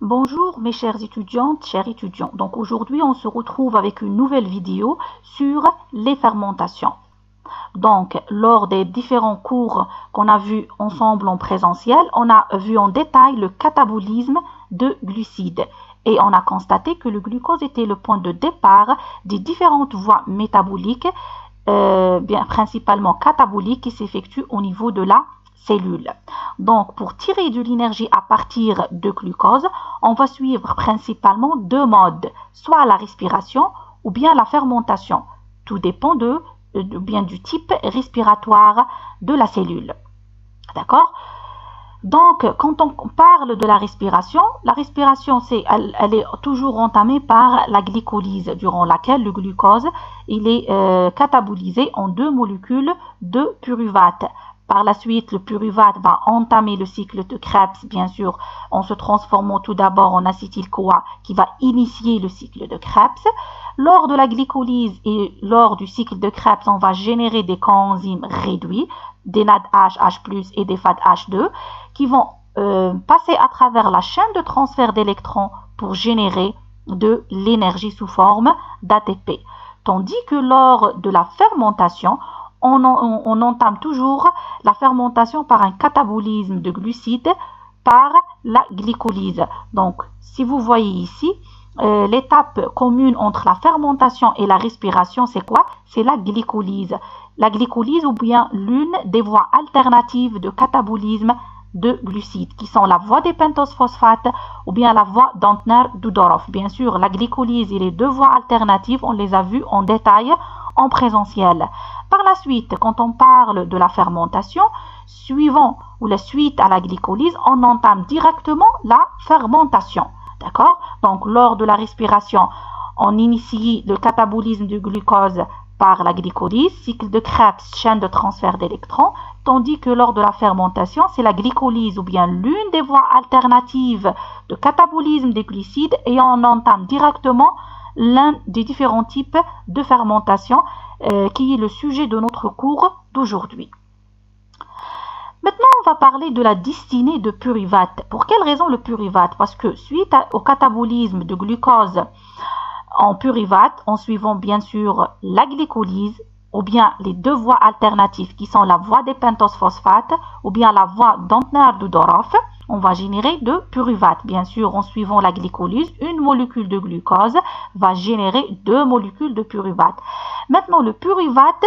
Bonjour mes chères étudiantes, chers étudiants. Donc aujourd'hui on se retrouve avec une nouvelle vidéo sur les fermentations. Donc lors des différents cours qu'on a vus ensemble en présentiel, on a vu en détail le catabolisme de glucides. Et on a constaté que le glucose était le point de départ des différentes voies métaboliques, principalement cataboliques, qui s'effectuent au niveau de la cellule. Donc, pour tirer de l'énergie à partir de glucose, on va suivre principalement deux modes, soit la respiration ou bien la fermentation. Tout dépend du type respiratoire de la cellule. D'accord? Donc, quand on parle de la respiration, elle est toujours entamée par la glycolyse, durant laquelle le glucose il est catabolisé en deux molécules de pyruvate. Par la suite, le pyruvate va entamer le cycle de Krebs, bien sûr, en se transformant tout d'abord en acétyl-CoA qui va initier le cycle de Krebs. Lors de la glycolyse et lors du cycle de Krebs, on va générer des coenzymes réduits, des NADH, H+, et des FADH2, qui vont passer à travers la chaîne de transfert d'électrons pour générer de l'énergie sous forme d'ATP. Tandis que lors de la fermentation, on entame toujours la fermentation par un catabolisme de glucides par la glycolyse. Donc, si vous voyez ici, l'étape commune entre la fermentation et la respiration, c'est quoi? C'est la glycolyse. La glycolyse ou bien l'une des voies alternatives de catabolisme de glucides, qui sont la voie des pentosephosphates ou bien la voie d'Antner-Dudorov. Bien sûr, la glycolyse et les deux voies alternatives, on les a vues en détail en présentiel. Par la suite, quand on parle de la fermentation, la suite à la glycolyse, on entame directement la fermentation. D'accord? Donc, lors de la respiration, on initie le catabolisme du glucose par la glycolyse, cycle de Krebs, chaîne de transfert d'électrons, tandis que lors de la fermentation, c'est la glycolyse ou bien l'une des voies alternatives de catabolisme des glucides et on entame directement l'un des différents types de fermentation qui est le sujet de notre cours d'aujourd'hui. Maintenant, on va parler de la destinée de pyruvate. Pour quelle raison le pyruvate? Parce que suite au catabolisme de glucose en pyruvate, en suivant bien sûr la glycolyse, ou bien les deux voies alternatives qui sont la voie des pentosephosphates ou bien la voie d'Antner-Dudorov, on va générer de pyruvate. Bien sûr, en suivant la glycolyse, une molécule de glucose va générer deux molécules de pyruvate. Maintenant, le pyruvate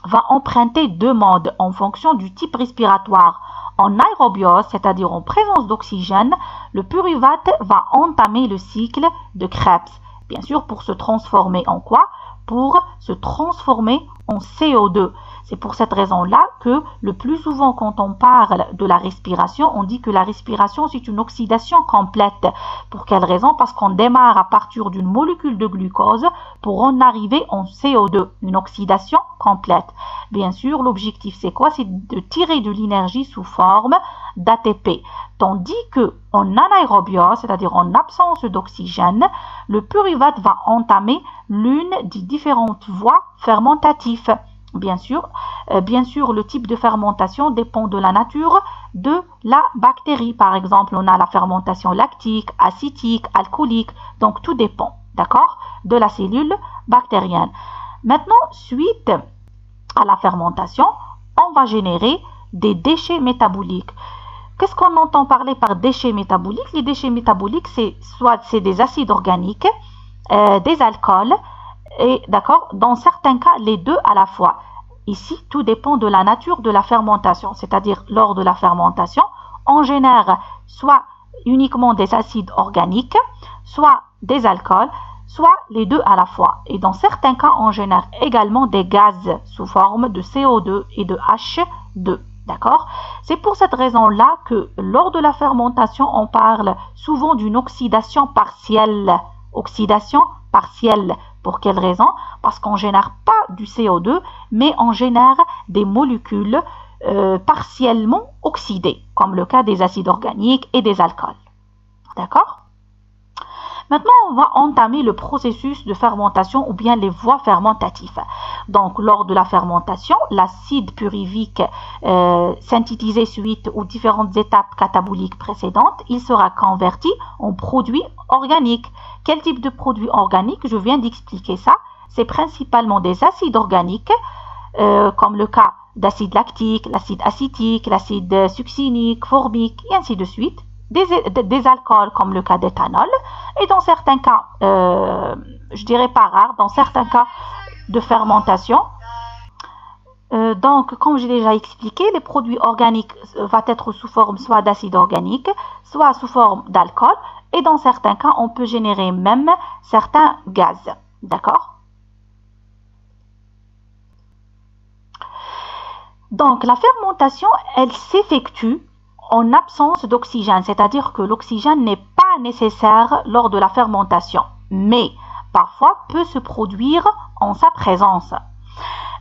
va emprunter deux modes en fonction du type respiratoire. En aérobiose, c'est-à-dire en présence d'oxygène, le pyruvate va entamer le cycle de Krebs. Bien sûr, pour se transformer en quoi? Pour se transformer en CO2. C'est pour cette raison-là que le plus souvent quand on parle de la respiration, on dit que la respiration c'est une oxydation complète. Pour quelle raison? Parce qu'on démarre à partir d'une molécule de glucose pour en arriver en CO2, une oxydation complète. Bien sûr, l'objectif c'est quoi? C'est de tirer de l'énergie sous forme d'ATP. Tandis que en anaérobiose, c'est-à-dire en absence d'oxygène, le pyruvate va entamer l'une des différentes voies fermentatives. Bien sûr, le type de fermentation dépend de la nature de la bactérie. Par exemple, on a la fermentation lactique, acétique, alcoolique. Donc, tout dépend, d'accord, de la cellule bactérienne. Maintenant, suite à la fermentation, on va générer des déchets métaboliques. Qu'est-ce qu'on entend parler par déchets métaboliques? Les déchets métaboliques, c'est des acides organiques, des alcools, et d'accord, dans certains cas, les deux à la fois. Ici, tout dépend de la nature de la fermentation, c'est-à-dire lors de la fermentation, on génère soit uniquement des acides organiques, soit des alcools, soit les deux à la fois. Et dans certains cas, on génère également des gaz sous forme de CO2 et de H2. D'accord? C'est pour cette raison-là que lors de la fermentation, on parle souvent d'une oxydation partielle. Oxydation partielle. Pour quelle raison? Parce qu'on ne génère pas du CO2, mais on génère des molécules partiellement oxydées, comme le cas des acides organiques et des alcools. D'accord? Maintenant, on va entamer le processus de fermentation ou bien les voies fermentatives. Donc, lors de la fermentation, l'acide pyruvique synthétisé suite aux différentes étapes cataboliques précédentes, il sera converti en produit organique. Quel type de produit organique? Je viens d'expliquer ça. C'est principalement des acides organiques, comme le cas d'acide lactique, l'acide acétique, l'acide succinique, formique, et ainsi de suite. Des alcools comme le cas d'éthanol, et dans certains cas, je dirais pas rare, dans certains cas de fermentation. Donc, comme j'ai déjà expliqué, les produits organiques vont être sous forme soit d'acide organique, soit sous forme d'alcool, et dans certains cas, on peut générer même certains gaz. D'accord? Donc, la fermentation, elle s'effectue en absence d'oxygène, c'est-à-dire que l'oxygène n'est pas nécessaire lors de la fermentation, mais parfois peut se produire en sa présence.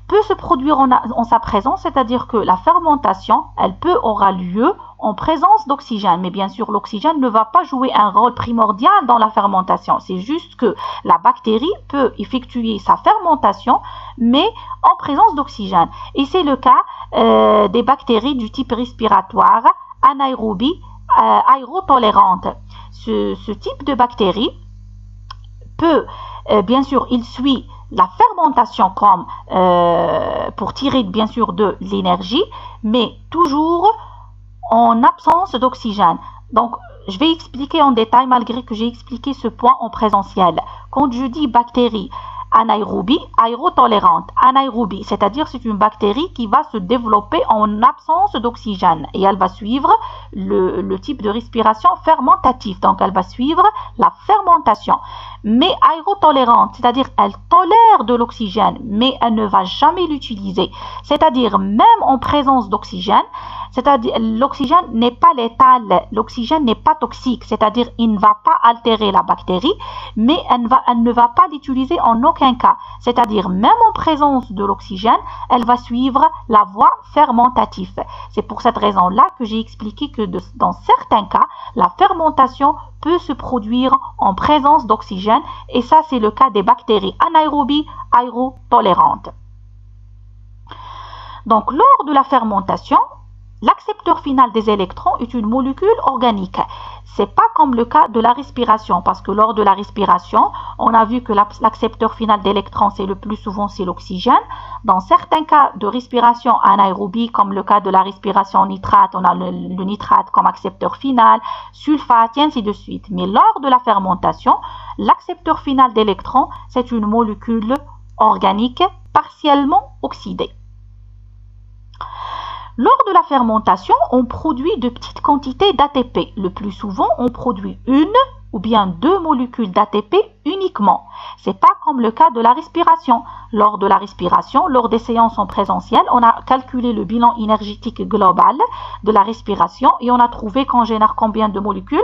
Peut se produire en sa présence, c'est-à-dire que la fermentation, elle aura lieu en présence d'oxygène. Mais bien sûr, l'oxygène ne va pas jouer un rôle primordial dans la fermentation. C'est juste que la bactérie peut effectuer sa fermentation, mais en présence d'oxygène. Et c'est le cas des bactéries du type respiratoire, anaérobie, aérotolérante. Ce type de bactérie peut, bien sûr, il suit la fermentation comme pour tirer bien sûr de l'énergie, mais toujours en absence d'oxygène. Donc, je vais expliquer en détail malgré que j'ai expliqué ce point en présentiel. Quand je dis bactérie anaérobie, aérotolérante, anaérobie, c'est-à-dire c'est une bactérie qui va se développer en absence d'oxygène et elle va suivre le type de respiration fermentative, donc elle va suivre la fermentation. Mais aérotolérante, c'est-à-dire elle tolère de l'oxygène, mais elle ne va jamais l'utiliser, c'est-à-dire même en présence d'oxygène, c'est-à-dire l'oxygène n'est pas létal, l'oxygène n'est pas toxique, c'est-à-dire il ne va pas altérer la bactérie, mais elle ne va pas l'utiliser en aucun cas, c'est-à-dire même en présence de l'oxygène, elle va suivre la voie fermentative. C'est pour cette raison-là que j'ai expliqué que dans certains cas, la fermentation peut se produire en présence d'oxygène, et ça c'est le cas des bactéries anaérobies aérotolérantes. Donc lors de la fermentation, l'accepteur final des électrons est une molécule organique. C'est pas comme le cas de la respiration, parce que lors de la respiration, on a vu que l'accepteur final d'électrons, c'est le plus souvent c'est l'oxygène. Dans certains cas de respiration anaérobie, comme le cas de la respiration en nitrate, on a le nitrate comme accepteur final, sulfate, et ainsi de suite. Mais lors de la fermentation, l'accepteur final d'électrons, c'est une molécule organique partiellement oxydée. Lors de la fermentation, on produit de petites quantités d'ATP. Le plus souvent, on produit une ou bien deux molécules d'ATP uniquement. C'est pas comme le cas de la respiration. Lors de la respiration, lors des séances en présentiel, on a calculé le bilan énergétique global de la respiration et on a trouvé qu'on génère combien de molécules?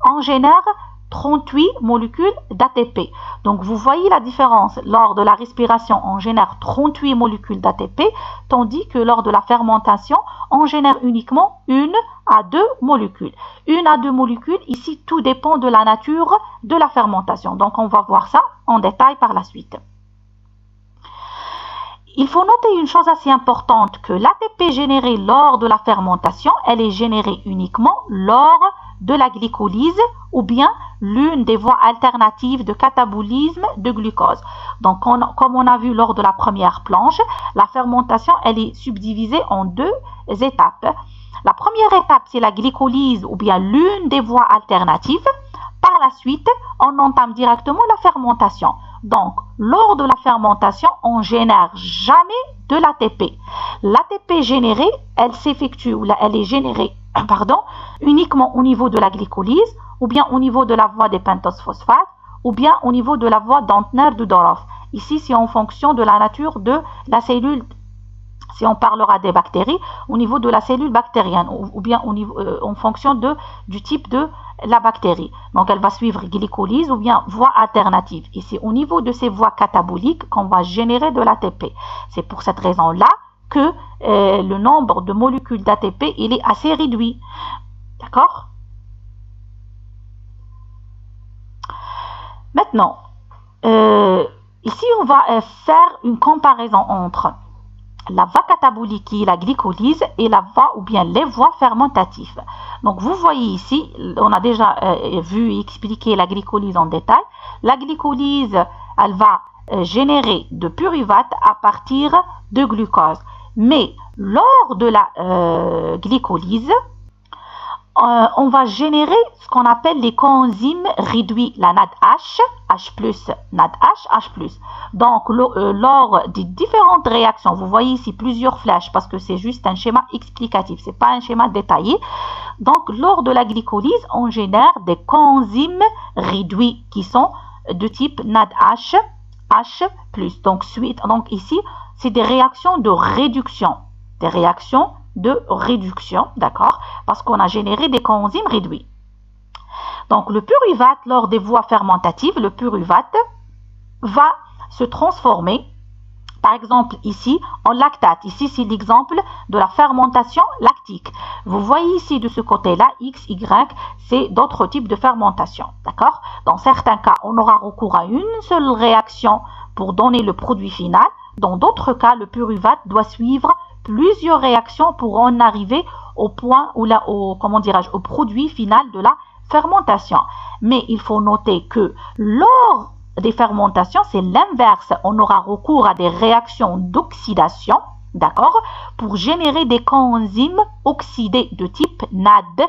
On génère 38 molécules d'ATP. Donc, vous voyez la différence. Lors de la respiration, on génère 38 molécules d'ATP, tandis que lors de la fermentation, on génère uniquement une à deux molécules. Une à deux molécules, ici, tout dépend de la nature de la fermentation. Donc, on va voir ça en détail par la suite. Il faut noter une chose assez importante, que l'ATP généré lors de la fermentation, elle est générée uniquement lors de la glycolyse ou bien l'une des voies alternatives de catabolisme de glucose. Donc, comme on a vu lors de la première planche, la fermentation, elle est subdivisée en deux étapes. La première étape, c'est la glycolyse ou bien l'une des voies alternatives. Par la suite, on entame directement la fermentation. Donc, lors de la fermentation, on génère jamais de l'ATP. L'ATP générée, elle s'effectue, elle est générée, uniquement au niveau de la glycolyse, ou bien au niveau de la voie des pentose phosphates, ou bien au niveau de la voie d'Antner-Dudorow. Ici, c'est en fonction de la nature de la cellule. Si on parlera des bactéries, au niveau de la cellule bactérienne, ou bien en fonction du type de la bactérie. Donc, elle va suivre glycolyse ou bien voie alternative. Et c'est au niveau de ces voies cataboliques qu'on va générer de l'ATP. C'est pour cette raison-là que le nombre de molécules d'ATP, il est assez réduit. D'accord ? Maintenant, ici, on va faire une comparaison entre la voie catabolique qui est la glycolyse et la voie ou bien les voies fermentatives. Donc, vous voyez ici, on a déjà vu et expliqué la glycolyse en détail. La glycolyse, elle va générer de pyruvate à partir de glucose. Mais lors de la glycolyse, on va générer ce qu'on appelle les coenzymes réduits, la NADH, H+, NADH, H+. Donc, lors des différentes réactions, vous voyez ici plusieurs flèches parce que c'est juste un schéma explicatif, ce n'est pas un schéma détaillé. Donc, lors de la glycolyse, on génère des coenzymes réduits qui sont de type NADH, H+. Donc ici, c'est des réactions de réduction. Des réactions de réduction, d'accord? Parce qu'on a généré des coenzymes réduits. Donc, le pyruvate, lors des voies fermentatives, le pyruvate va se transformer, par exemple ici, en lactate. Ici, c'est l'exemple de la fermentation lactique. Vous voyez ici de ce côté-là, X, Y, c'est d'autres types de fermentation, d'accord? Dans certains cas, on aura recours à une seule réaction pour donner le produit final. Dans d'autres cas, le pyruvate doit suivre plusieurs réactions pour en arriver au point ou là, au produit final de la fermentation. Mais il faut noter que lors des fermentations, c'est l'inverse. On aura recours à des réactions d'oxydation, d'accord, pour générer des coenzymes oxydés de type NAD+.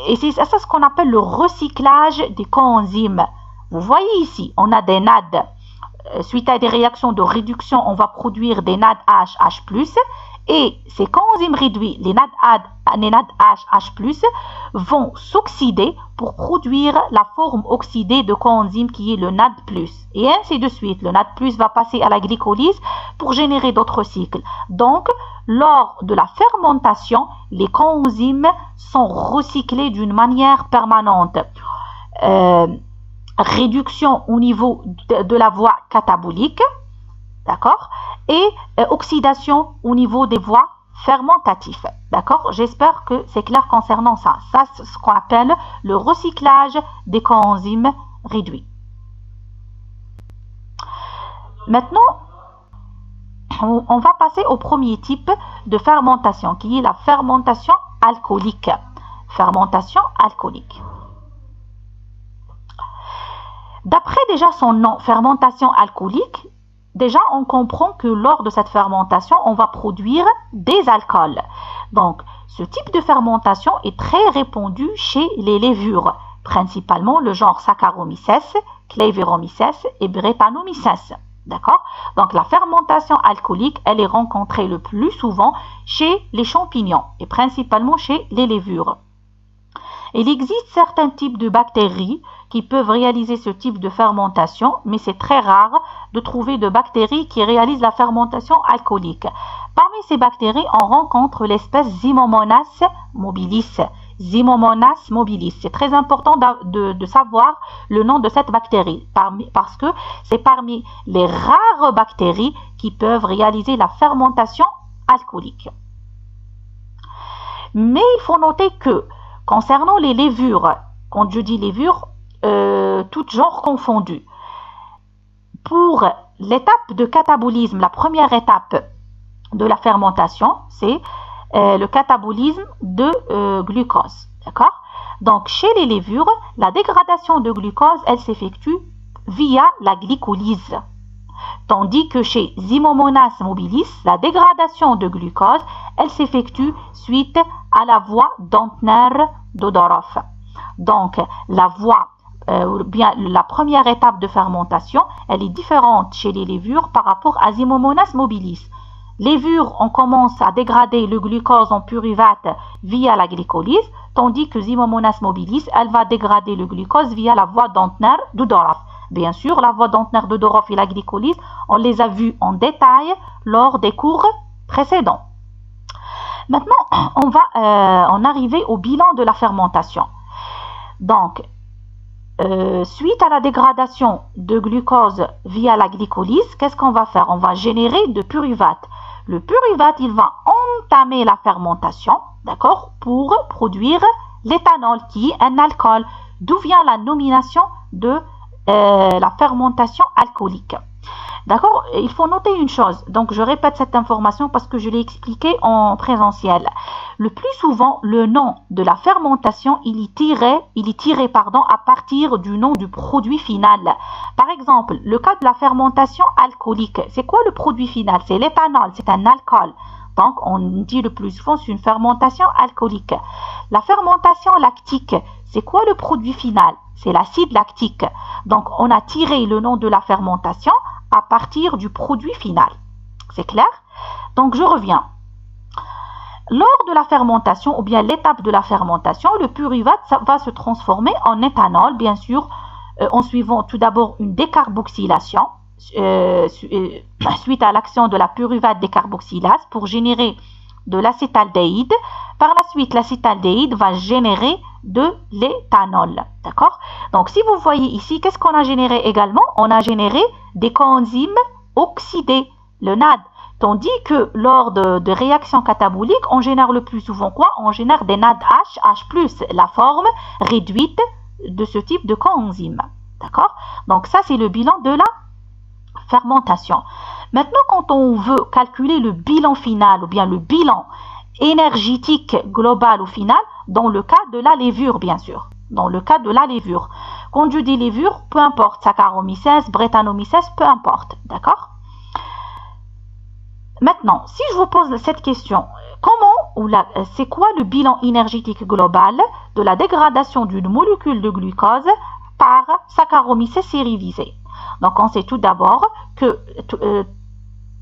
Et c'est ça ce qu'on appelle le recyclage des coenzymes. Vous voyez ici, on a des NAD. Suite à des réactions de réduction, on va produire des NADH, H+, et ces coenzymes réduits, les NADH, H+, vont s'oxyder pour produire la forme oxydée de coenzyme qui est le NAD+. Et ainsi de suite, le NAD+, va passer à la glycolyse pour générer d'autres cycles. Donc, lors de la fermentation, les coenzymes sont recyclés d'une manière permanente. Réduction au niveau de la voie catabolique, d'accord, et oxydation au niveau des voies fermentatives, d'accord. J'espère que c'est clair concernant ça. Ça, c'est ce qu'on appelle le recyclage des coenzymes réduits. Maintenant, on va passer au premier type de fermentation, qui est la fermentation alcoolique. Fermentation alcoolique. D'après déjà son nom, fermentation alcoolique, déjà on comprend que lors de cette fermentation, on va produire des alcools. Donc, ce type de fermentation est très répandu chez les levures, principalement le genre Saccharomyces, Clavieromyces et Brettanomyces. D'accord? Donc, la fermentation alcoolique, elle est rencontrée le plus souvent chez les champignons et principalement chez les levures. Il existe certains types de bactéries qui peuvent réaliser ce type de fermentation, mais c'est très rare de trouver de bactéries qui réalisent la fermentation alcoolique. Parmi ces bactéries, on rencontre l'espèce Zymomonas mobilis. Zymomonas mobilis. C'est très important de savoir le nom de cette bactérie, parce que c'est parmi les rares bactéries qui peuvent réaliser la fermentation alcoolique. Mais il faut noter que concernant les levures, quand je dis levures, toutes genres confondus, pour l'étape de catabolisme, la première étape de la fermentation, c'est le catabolisme de glucose. D'accord? Donc, chez les levures, la dégradation de glucose, elle s'effectue via la glycolyse. Tandis que chez Zymomonas mobilis, la dégradation de glucose, elle s'effectue suite à la voie d'Antner-Dodorov. Donc, la voie, bien la première étape de fermentation, elle est différente chez les levures par rapport à Zymomonas mobilis. Levures, on commence à dégrader le glucose en pyruvate via la glycolyse, tandis que Zymomonas mobilis, elle va dégrader le glucose via la voie d'Antner-Dodorov. Bien sûr, la voie d'Antner-Dodorov et la glycolyse, on les a vues en détail lors des cours précédents. Maintenant, on va en arriver au bilan de la fermentation. Donc, suite à la dégradation de glucose via la glycolyse, qu'est-ce qu'on va faire? On va générer de pyruvate. Le pyruvate, il va entamer la fermentation, d'accord, pour produire l'éthanol, qui est un alcool. D'où vient la nomination de la fermentation alcoolique. D'accord? Il faut noter une chose. Donc, je répète cette information parce que je l'ai expliqué en présentiel. Le plus souvent, le nom de la fermentation, il est tiré à partir du nom du produit final. Par exemple, le cas de la fermentation alcoolique, c'est quoi le produit final? C'est l'éthanol, c'est un alcool. Donc, on dit le plus souvent, c'est une fermentation alcoolique. La fermentation lactique, c'est quoi le produit final? C'est l'acide lactique. Donc, on a tiré le nom de la fermentation à partir du produit final. C'est clair? Donc, je reviens. Lors de la fermentation, ou bien l'étape de la fermentation, le pyruvate va se transformer en éthanol, bien sûr, en suivant tout d'abord une décarboxylation, suite à l'action de la pyruvate décarboxylase pour générer de l'acétaldéhyde. Par la suite, l'acétaldéhyde va générer de l'éthanol. D'accord? Donc, si vous voyez ici, qu'est-ce qu'on a généré également? On a généré des coenzymes oxydés, le NAD. Tandis que lors de réactions cataboliques, on génère le plus souvent quoi? On génère des NADH, H+, la forme réduite de ce type de coenzyme. D'accord? Donc, ça, c'est le bilan de la fermentation. Maintenant, quand on veut calculer le bilan final, ou bien le bilan énergétique global au final, dans le cas de la levure, bien sûr. Dans le cas de la levure. Quand je dis levure, peu importe, Saccharomyces, Brettanomyces, peu importe. D'accord? Maintenant, si je vous pose cette question, c'est quoi le bilan énergétique global de la dégradation d'une molécule de glucose par Saccharomyces cerevisiae? Donc, on sait tout d'abord que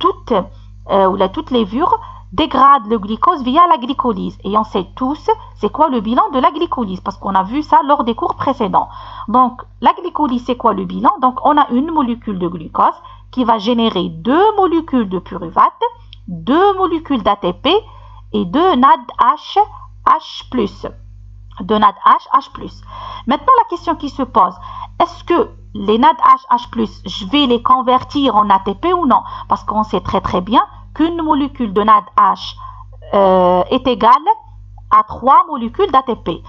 toute levure dégrade le glucose via la glycolyse. Et on sait tous c'est quoi le bilan de la glycolyse, parce qu'on a vu ça lors des cours précédents. Donc, la glycolyse, c'est quoi le bilan? Donc, on a une molécule de glucose qui va générer 2 molécules de pyruvate, 2 molécules d'ATP et 2 NADH, H+. 2 NADH, H+. Maintenant, la question qui se pose, est-ce que les NADH, H+, je vais les convertir en ATP ou non? Parce qu'on sait très très bien qu'une molécule de NADH est égale à 3 molécules d'ATP.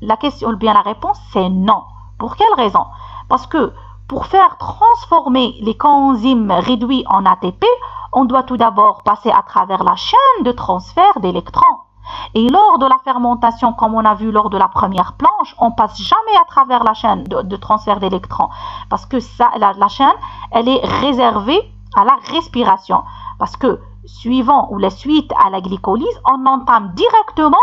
La réponse, c'est non. Pour quelle raison? Parce que pour faire transformer les coenzymes réduits en ATP, on doit tout d'abord passer à travers la chaîne de transfert d'électrons. Et lors de la fermentation, comme on a vu lors de la première planche, on passe jamais à travers la chaîne de transfert d'électrons. Parce que la chaîne, elle est réservée à la respiration. Parce que suivant ou la suite à la glycolyse, on entame directement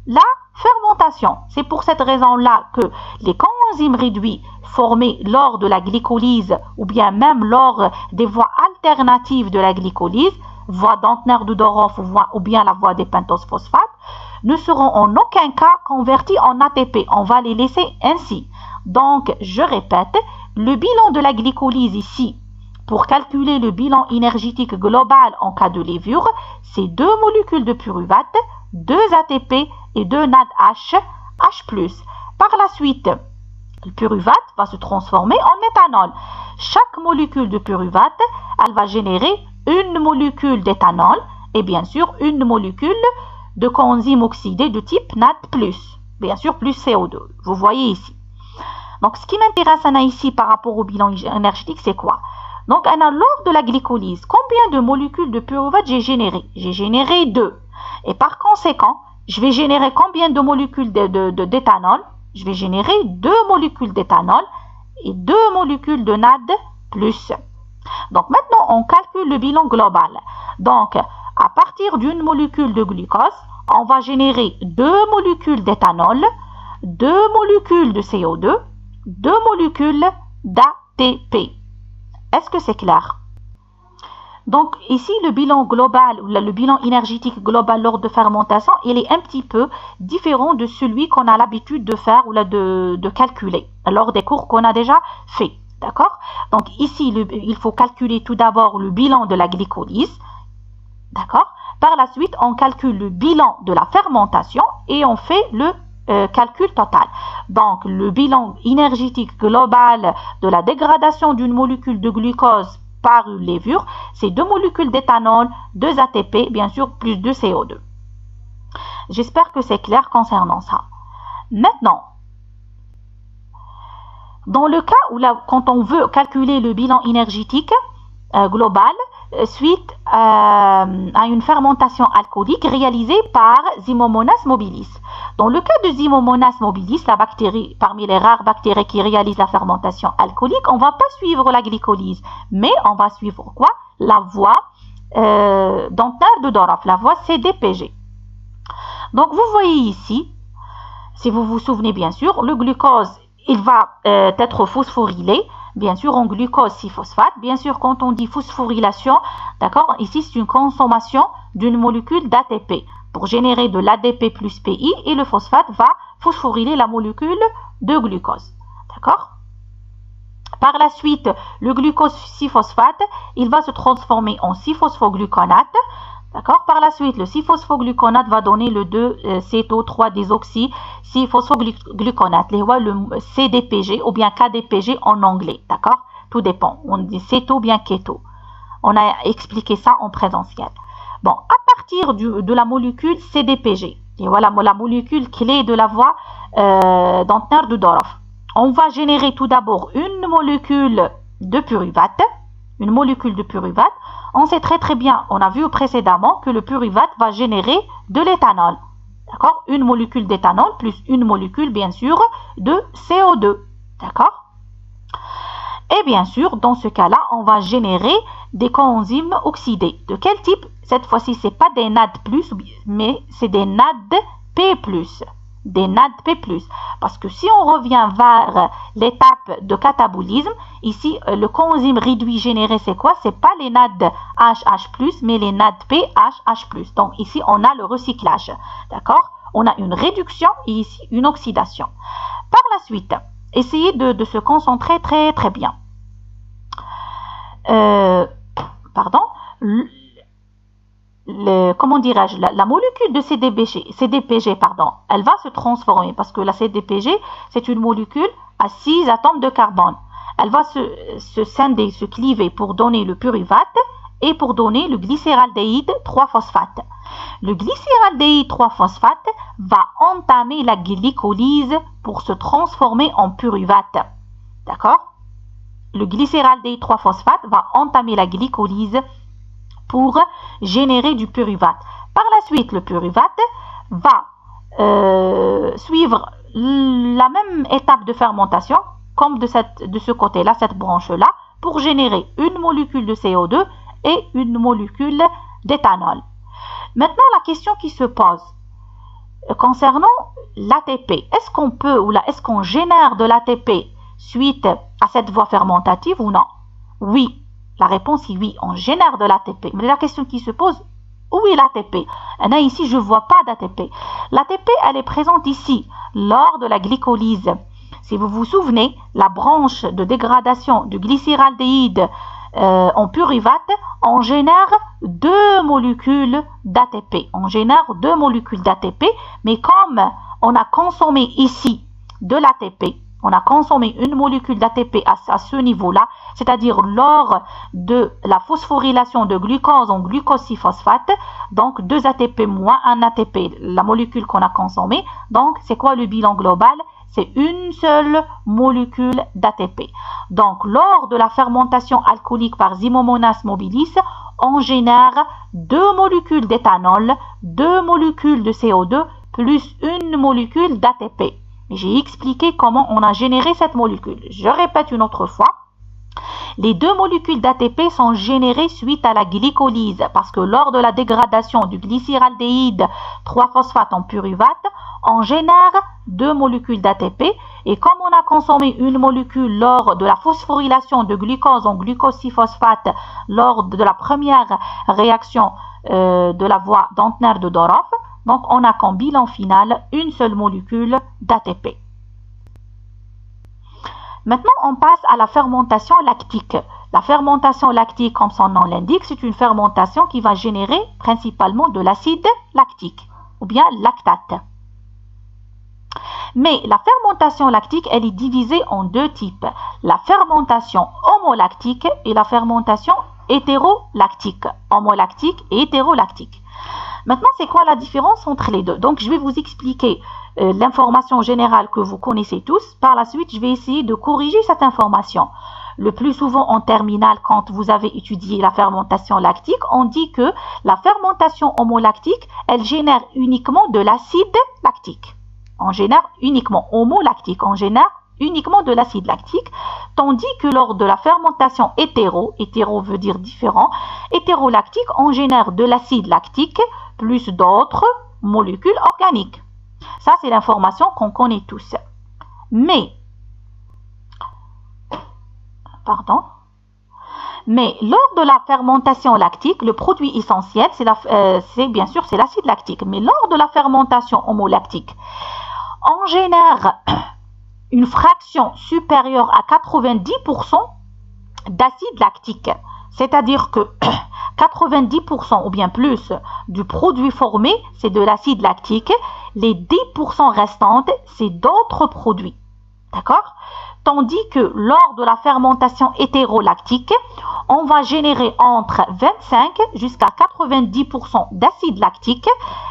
la fermentation. C'est pour cette raison-là que les coenzymes réduits formés lors de la glycolyse ou bien même lors des voies alternatives de la glycolyse, voie d'Antner-Dudorov ou bien la voie des pentoses phosphates, ne seront en aucun cas convertis en ATP. On va les laisser ainsi. Donc, je répète, le bilan de la glycolyse ici, pour calculer le bilan énergétique global en cas de levure, c'est 2 molécules de pyruvate, 2 ATP et 2 NADH, H+. Par la suite, le pyruvate va se transformer en éthanol. Chaque molécule de pyruvate, elle va générer une molécule d'éthanol et bien sûr une molécule de coenzyme oxydé de type NAD+, bien sûr plus CO2. Vous voyez ici. Donc, ce qui m'intéresse ici par rapport au bilan énergétique, c'est quoi? Donc, lors de la glycolyse, combien de molécules de pyruvate j'ai généré? J'ai généré 2. Et par conséquent, je vais générer combien de molécules d'éthanol? Je vais générer 2 molécules d'éthanol et 2 molécules de NAD+. Donc, maintenant, on calcule le bilan global. Donc, à partir d'une molécule de glucose, on va générer 2 molécules d'éthanol, 2 molécules de CO2, 2 molécules d'ATP. Est-ce que c'est clair? Donc, ici, le bilan global, ou le bilan énergétique global lors de fermentation, il est un petit peu différent de celui qu'on a l'habitude de faire ou de calculer lors des cours qu'on a déjà fait. D'accord? Donc, ici, il faut calculer tout d'abord le bilan de la glycolyse. D'accord? Par la suite, on calcule le bilan de la fermentation et on fait le calcul total. Donc, le bilan énergétique global de la dégradation d'une molécule de glucose par une levure, c'est 2 molécules d'éthanol, 2 ATP, bien sûr, plus 2 CO2. J'espère que c'est clair concernant ça. Maintenant, Dans le cas où quand on veut calculer le bilan énergétique global suite à une fermentation alcoolique réalisée par Zymomonas mobilis. Dans le cas de Zymomonas mobilis, la bactérie, parmi les rares bactéries qui réalisent la fermentation alcoolique, on ne va pas suivre la glycolyse, mais on va suivre quoi? La voie Dantner de Doroff, la voie CDPG. Donc vous voyez ici, si vous vous souvenez bien sûr, le glucose, il va être phosphorylé, bien sûr en glucose 6-phosphate. Bien sûr, quand on dit phosphorylation, d'accord, ici c'est une consommation d'une molécule d'ATP pour générer de l'ADP plus PI, et le phosphate va phosphoryler la molécule de glucose. D'accord? Par la suite, le glucose 6-phosphate, il va se transformer en 6-phosphogluconate. D'accord? Par la suite, le 6-phosphogluconate va donner le 2-céto-3-désoxy 6-phosphogluconate, le CDPG ou bien KDPG en anglais. D'accord? Tout dépend. On dit céto ou bien keto. On a expliqué ça en présentiel. Bon, à partir de la molécule CDPG, et voilà la molécule clé de la voie Dantner de Doroff, on va générer tout d'abord une molécule de pyruvate. Une molécule de pyruvate. On sait très bien, on a vu précédemment que le pyruvate va générer de l'éthanol. D'accord? Une molécule d'éthanol plus une molécule, bien sûr, de CO2. D'accord? Et bien sûr, dans ce cas-là, on va générer des coenzymes oxydés. De quel type? Cette fois-ci, ce n'est pas des NAD+, mais c'est des NADP+. Des NADP+. Parce que si on revient vers l'étape de catabolisme, ici, le coenzyme réduit généré, c'est quoi? Ce n'est pas les NADHH+, mais les NADPHH+. Donc ici, on a le recyclage. D'accord? On a une réduction et ici, une oxydation. Par la suite, essayez de se concentrer très bien. Comment dirais-je, la molécule de CDPG, elle va se transformer parce que la CDPG, c'est une molécule à 6 atomes de carbone. Elle va se scinder, se cliver pour donner le pyruvate et pour donner le glycéraldéhyde 3-phosphate. Le glycéraldéhyde 3-phosphate va entamer la glycolyse pour se transformer en pyruvate. D'accord? Le glycéraldéhyde 3-phosphate va entamer la glycolyse pour générer du pyruvate. Par la suite, le pyruvate va suivre la même étape de fermentation comme de ce côté-là, cette branche-là, pour générer une molécule de CO2 et une molécule d'éthanol. Maintenant, la question qui se pose concernant l'ATP, est-ce qu'on peut ou est-ce qu'on génère de l'ATP suite à cette voie fermentative ou non? Oui. La réponse est oui, on génère de l'ATP. Mais la question qui se pose, où est l'ATP? Ici, je ne vois pas d'ATP. L'ATP, elle est présente ici, lors de la glycolyse. Si vous vous souvenez, la branche de dégradation du glycéraldéhyde en pyruvate, on génère 2 molécules d'ATP. On génère 2 molécules d'ATP, mais comme on a consommé ici de l'ATP, on a consommé une molécule d'ATP à ce niveau-là, c'est-à-dire lors de la phosphorylation de glucose en glucose 6-phosphate, donc 2 ATP moins 1 ATP, la molécule qu'on a consommée. Donc, c'est quoi le bilan global? C'est une seule molécule d'ATP. Donc, lors de la fermentation alcoolique par Zymomonas mobilis, on génère 2 molécules d'éthanol, 2 molécules de CO2, plus une molécule d'ATP. J'ai expliqué comment on a généré cette molécule. Je répète une autre fois. Les 2 molécules d'ATP sont générées suite à la glycolyse parce que lors de la dégradation du glycéraldéhyde 3-phosphate en pyruvate, on génère 2 molécules d'ATP et comme on a consommé une molécule lors de la phosphorylation de glucose en glucose 6-phosphate lors de la première réaction de la voie Dantner de Doroff, donc on a comme bilan final une seule molécule d'ATP. Maintenant, on passe à la fermentation lactique. La fermentation lactique, comme son nom l'indique, c'est une fermentation qui va générer principalement de l'acide lactique ou bien lactate. Mais la fermentation lactique, elle est divisée en 2 types. La fermentation homolactique et la fermentation hétérolactique. Homolactique et hétérolactique. Maintenant, c'est quoi la différence entre les deux? Donc, je vais vous expliquer l'information générale que vous connaissez tous. Par la suite, je vais essayer de corriger cette information. Le plus souvent en terminale, quand vous avez étudié la fermentation lactique, on dit que la fermentation homolactique, elle génère uniquement de l'acide lactique. On génère uniquement homolactique, on génère uniquement de l'acide lactique, tandis que lors de la fermentation hétéro veut dire différent, hétérolactique, on génère de l'acide lactique plus d'autres molécules organiques. Ça, c'est l'information qu'on connaît tous. Mais lors de la fermentation lactique, le produit essentiel, c'est bien sûr c'est l'acide lactique. Mais lors de la fermentation homolactique, on génère une fraction supérieure à 90% d'acide lactique. C'est-à-dire que 90% ou bien plus du produit formé, c'est de l'acide lactique. Les 10% restantes, c'est d'autres produits. D'accord? Tandis que lors de la fermentation hétérolactique, on va générer entre 25 jusqu'à 90% d'acide lactique.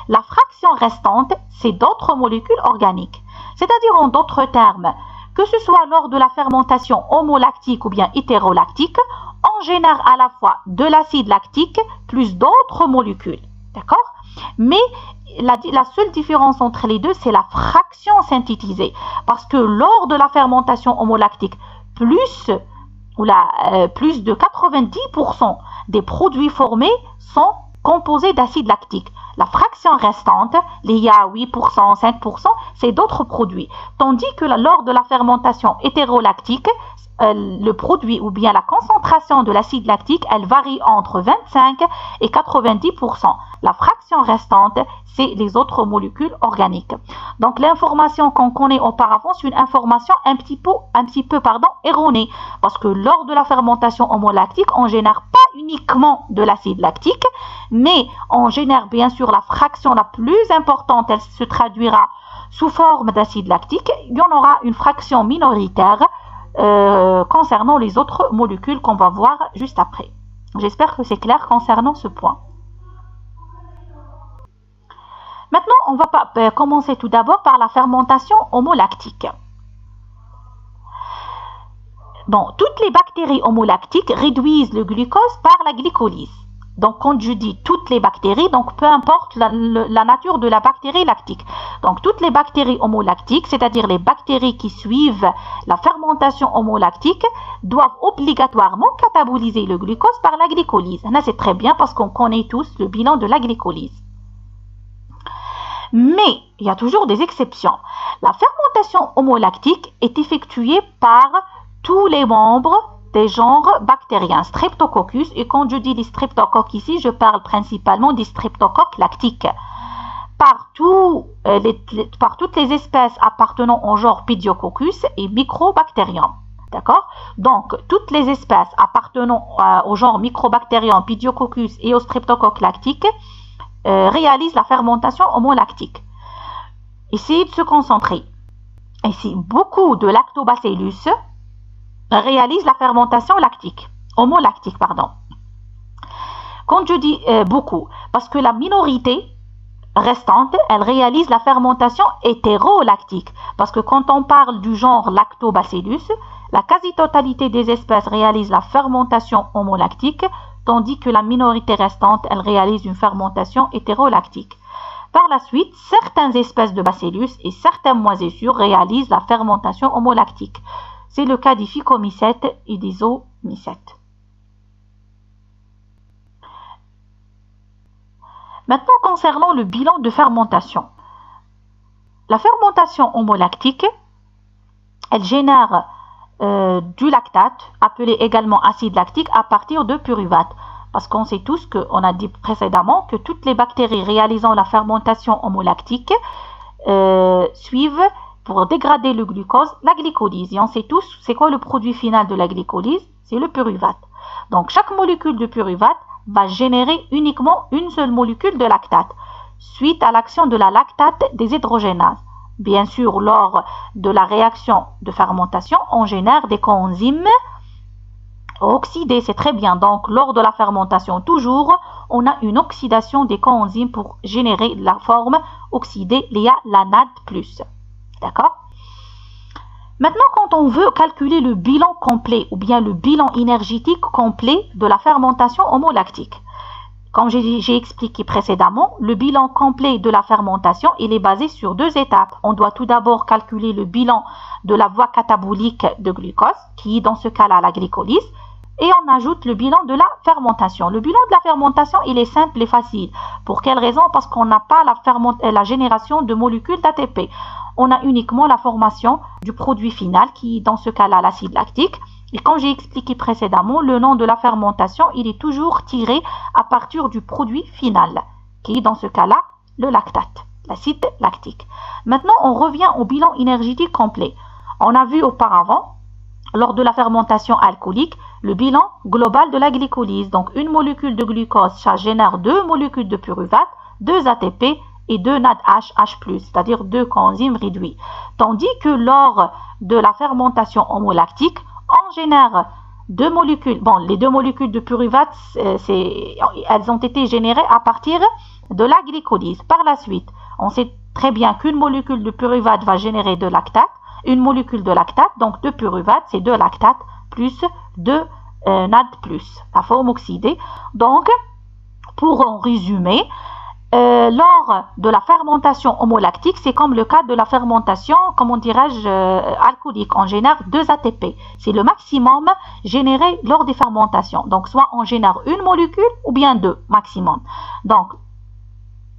La fraction restante, c'est d'autres molécules organiques. C'est-à-dire en d'autres termes, que ce soit lors de la fermentation homolactique ou bien hétérolactique, on génère à la fois de l'acide lactique plus d'autres molécules. D'accord? Mais la seule différence entre les deux, c'est la fraction synthétisée. Parce que lors de la fermentation homolactique, plus de 90% des produits formés sont composés d'acide lactique. La fraction restante, il y a 8%, 5%, c'est d'autres produits. Tandis que lors de la fermentation hétérolactique, le produit ou bien la concentration de l'acide lactique, elle varie entre 25 et 90%. La fraction restante, c'est les autres molécules organiques. Donc l'information qu'on connaît auparavant, c'est une information un petit peu erronée. Parce que lors de la fermentation homolactique, on ne génère pas uniquement de l'acide lactique, mais on génère bien sûr la fraction la plus importante, elle se traduira sous forme d'acide lactique. Il y en aura une fraction minoritaire concernant les autres molécules qu'on va voir juste après. J'espère que c'est clair concernant ce point. Maintenant, on va commencer tout d'abord par la fermentation homolactique. Bon, toutes les bactéries homolactiques réduisent le glucose par la glycolyse. Donc, quand je dis toutes les bactéries, donc peu importe la nature de la bactérie lactique. Donc, toutes les bactéries homolactiques, c'est-à-dire les bactéries qui suivent la fermentation homolactique, doivent obligatoirement cataboliser le glucose par la glycolyse. Là, c'est très bien parce qu'on connaît tous le bilan de la glycolyse. Mais, il y a toujours des exceptions. La fermentation homolactique est effectuée par tous les membres des genres bactériens, Streptococcus, et quand je dis les streptocoques ici, je parle principalement des streptocoques lactiques. Par toutes les espèces appartenant au genre Pediococcus et Microbacterium. D'accord? Donc, toutes les espèces appartenant au genre Microbacterium, Pediococcus et aux streptocoques lactiques réalisent la fermentation homolactique. Essayez de se concentrer. Ici, beaucoup de lactobacillus réalise la fermentation homolactique, pardon. Quand je dis beaucoup, parce que la minorité restante, elle réalise la fermentation hétérolactique. Parce que quand on parle du genre Lactobacillus, la quasi-totalité des espèces réalise la fermentation homolactique, tandis que la minorité restante, elle réalise une fermentation hétérolactique. Par la suite, certaines espèces de bacillus et certaines moisissures réalisent la fermentation homolactique. C'est le cas des phycomycètes et des oomycètes. Maintenant, concernant le bilan de fermentation. La fermentation homolactique, elle génère du lactate, appelé également acide lactique, à partir de pyruvate. Parce qu'on sait tous qu'on a dit précédemment que toutes les bactéries réalisant la fermentation homolactique suivent, pour dégrader le glucose, la glycolyse. Et on sait tous, c'est quoi le produit final de la glycolyse? C'est le pyruvate. Donc, chaque molécule de pyruvate va générer uniquement une seule molécule de lactate, suite à l'action de la lactate déshydrogénase. Bien sûr, lors de la réaction de fermentation, on génère des coenzymes Oxydé, c'est très bien. Donc, lors de la fermentation, toujours, on a une oxydation des coenzymes pour générer la forme oxydée liée à la NAD+. D'accord? Maintenant, quand on veut calculer le bilan complet ou bien le bilan énergétique complet de la fermentation homolactique, comme j'ai expliqué précédemment, le bilan complet de la fermentation, il est basé sur 2 étapes. On doit tout d'abord calculer le bilan de la voie catabolique de glucose, qui est dans ce cas-là la glycolyse, et on ajoute le bilan de la fermentation. Le bilan de la fermentation, il est simple et facile. Pour quelle raison? Parce qu'on n'a pas la génération de molécules d'ATP. On a uniquement la formation du produit final, qui est dans ce cas-là l'acide lactique. Et comme j'ai expliqué précédemment, le nom de la fermentation, il est toujours tiré à partir du produit final, qui est dans ce cas-là le lactate, l'acide lactique. Maintenant, on revient au bilan énergétique complet. On a vu auparavant, lors de la fermentation alcoolique, le bilan global de la glycolyse. Donc, une molécule de glucose, ça génère 2 molécules de pyruvate, 2 ATP et 2 NADH+, c'est-à-dire 2 coenzymes réduits. Tandis que lors de la fermentation homolactique, on génère 2 molécules. Bon, les 2 molécules de pyruvate, elles ont été générées à partir de la glycolyse. Par la suite, on sait très bien qu'une molécule de pyruvate va générer de lactate. Une molécule de lactate, donc de pyruvate, c'est 2 lactates plus 2 NAD+, la forme oxydée. Donc, pour en résumer, lors de la fermentation homolactique, c'est comme le cas de la fermentation, comment dirais-je, alcoolique. On génère 2 ATP. C'est le maximum généré lors des fermentations. Donc, soit on génère une molécule ou bien 2 maximum. Donc,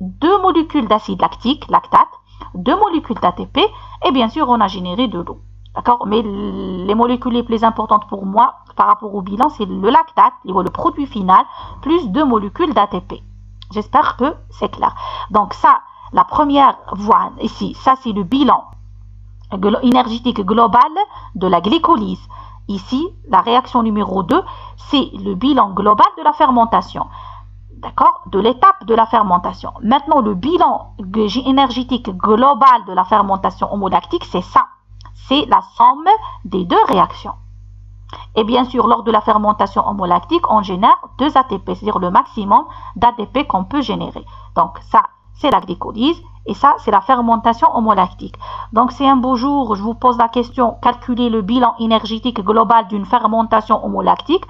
2 molécules d'acide lactique, lactate, 2 molécules d'ATP et bien sûr, on a généré de l'eau. D'accord? Mais les molécules les plus importantes pour moi par rapport au bilan, c'est le lactate, le produit final, plus 2 molécules d'ATP. J'espère que c'est clair. Donc ça, la première voie ici, ça c'est le bilan énergétique global de la glycolyse. Ici, la réaction numéro 2, c'est le bilan global de la fermentation. D'accord? De l'étape de la fermentation. Maintenant, le bilan énergétique global de la fermentation homolactique, c'est ça. C'est la somme des 2 réactions. Et bien sûr, lors de la fermentation homolactique, on génère 2 ATP, c'est-à-dire le maximum d'ATP qu'on peut générer. Donc ça, c'est la glycolyse et ça, c'est la fermentation homolactique. Donc c'est un beau jour, je vous pose la question, calculer le bilan énergétique global d'une fermentation homolactique.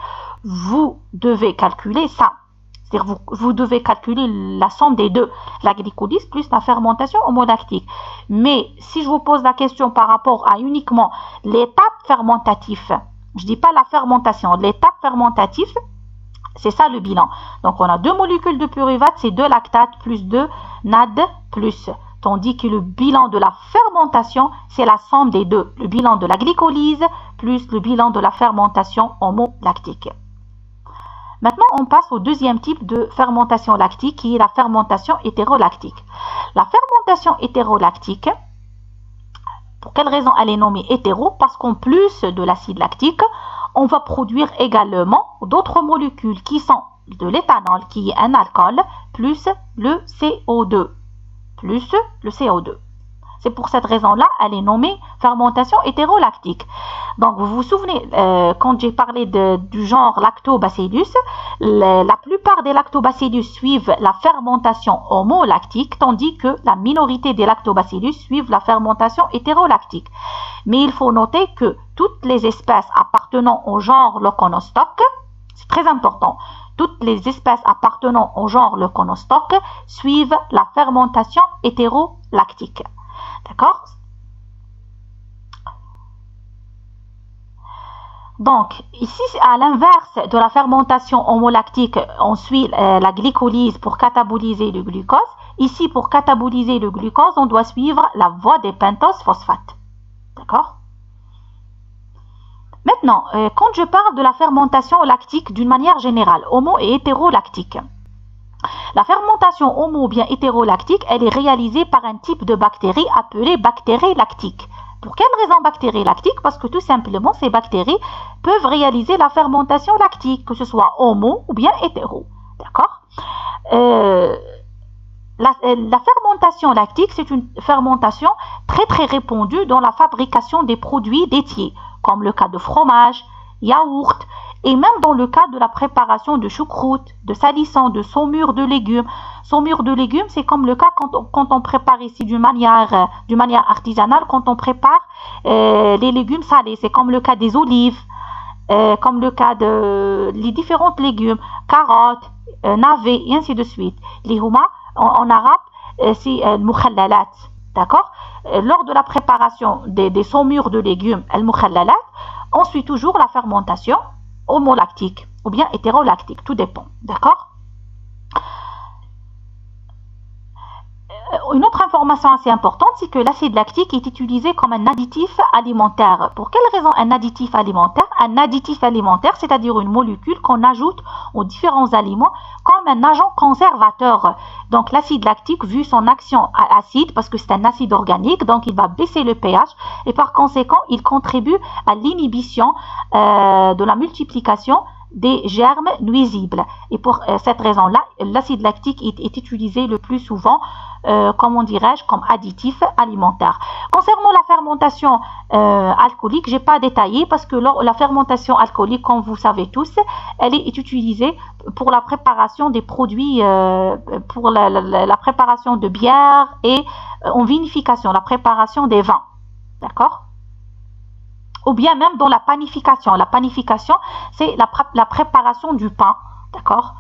Vous devez calculer ça. C'est-à-dire vous devez calculer la somme des 2, la glycolyse plus la fermentation homolactique. Mais si je vous pose la question par rapport à uniquement l'étape fermentative, je ne dis pas la fermentation, l'étape fermentative, c'est ça le bilan. Donc on a 2 molécules de pyruvate, c'est 2 lactates plus 2 NAD+. Tandis que le bilan de la fermentation, c'est la somme des 2. Le bilan de la glycolyse plus le bilan de la fermentation homolactique. Maintenant, on passe au deuxième type de fermentation lactique qui est la fermentation hétérolactique. La fermentation hétérolactique, pour quelle raison elle est nommée hétéro? Parce qu'en plus de l'acide lactique, on va produire également d'autres molécules qui sont de l'éthanol, qui est un alcool, plus le CO2. C'est pour cette raison-là, elle est nommée fermentation hétérolactique. Donc, vous vous souvenez, quand j'ai parlé du genre Lactobacillus, la plupart des Lactobacillus suivent la fermentation homolactique, tandis que la minorité des Lactobacillus suivent la fermentation hétérolactique. Mais il faut noter que toutes les espèces appartenant au genre Leuconostoc, c'est très important, toutes les espèces appartenant au genre Leuconostoc suivent la fermentation hétérolactique. D'accord? Donc, ici, à l'inverse de la fermentation homolactique, on suit la glycolyse pour cataboliser le glucose. Ici, pour cataboliser le glucose, on doit suivre la voie des pentoses phosphates. D'accord? Maintenant, quand je parle de la fermentation lactique d'une manière générale, homo et hétérolactique, la fermentation homo ou bien hétérolactique, elle est réalisée par un type de bactérie appelée bactérie lactique. Pour quelle raison bactérie lactique? Parce que tout simplement, ces bactéries peuvent réaliser la fermentation lactique, que ce soit homo ou bien hétéro. D'accord? La fermentation lactique, c'est une fermentation très répandue dans la fabrication des produits laitiers, comme le cas de fromage, yaourt Et même dans le cas de la préparation de choucroute, de salissant, de saumure de légumes. Saumure de légumes, c'est comme le cas quand on prépare ici d'une manière artisanale, quand on prépare les légumes salés. C'est comme le cas des olives, comme le cas de les différents légumes, carottes, navets, et ainsi de suite. Les huma, en arabe, c'est mukhallalat. D'accord? Lors de la préparation des saumures de légumes, al-mukhallalat, on suit toujours la fermentation homolactique ou bien hétérolactique, tout dépend. D'accord? Une autre information assez importante, c'est que l'acide lactique est utilisé comme un additif alimentaire. Pour quelle raison un additif alimentaire? Un additif alimentaire, c'est-à-dire une molécule qu'on ajoute aux différents aliments comme un agent conservateur. Donc l'acide lactique, vu son action acide, parce que c'est un acide organique, donc il va baisser le pH et par conséquent, il contribue à l'inhibition de la multiplication des germes nuisibles. Et pour cette raison-là, l'acide lactique est utilisé le plus souvent, comment dirais-je, comme additif alimentaire. Concernant la fermentation alcoolique, j'ai pas détaillé parce que la fermentation alcoolique, comme vous savez tous, elle est utilisée pour la préparation des produits, pour la préparation de bière et en vinification, la préparation des vins. D'accord? Ou bien même dans la panification. La panification, c'est la préparation du pain. D'accord?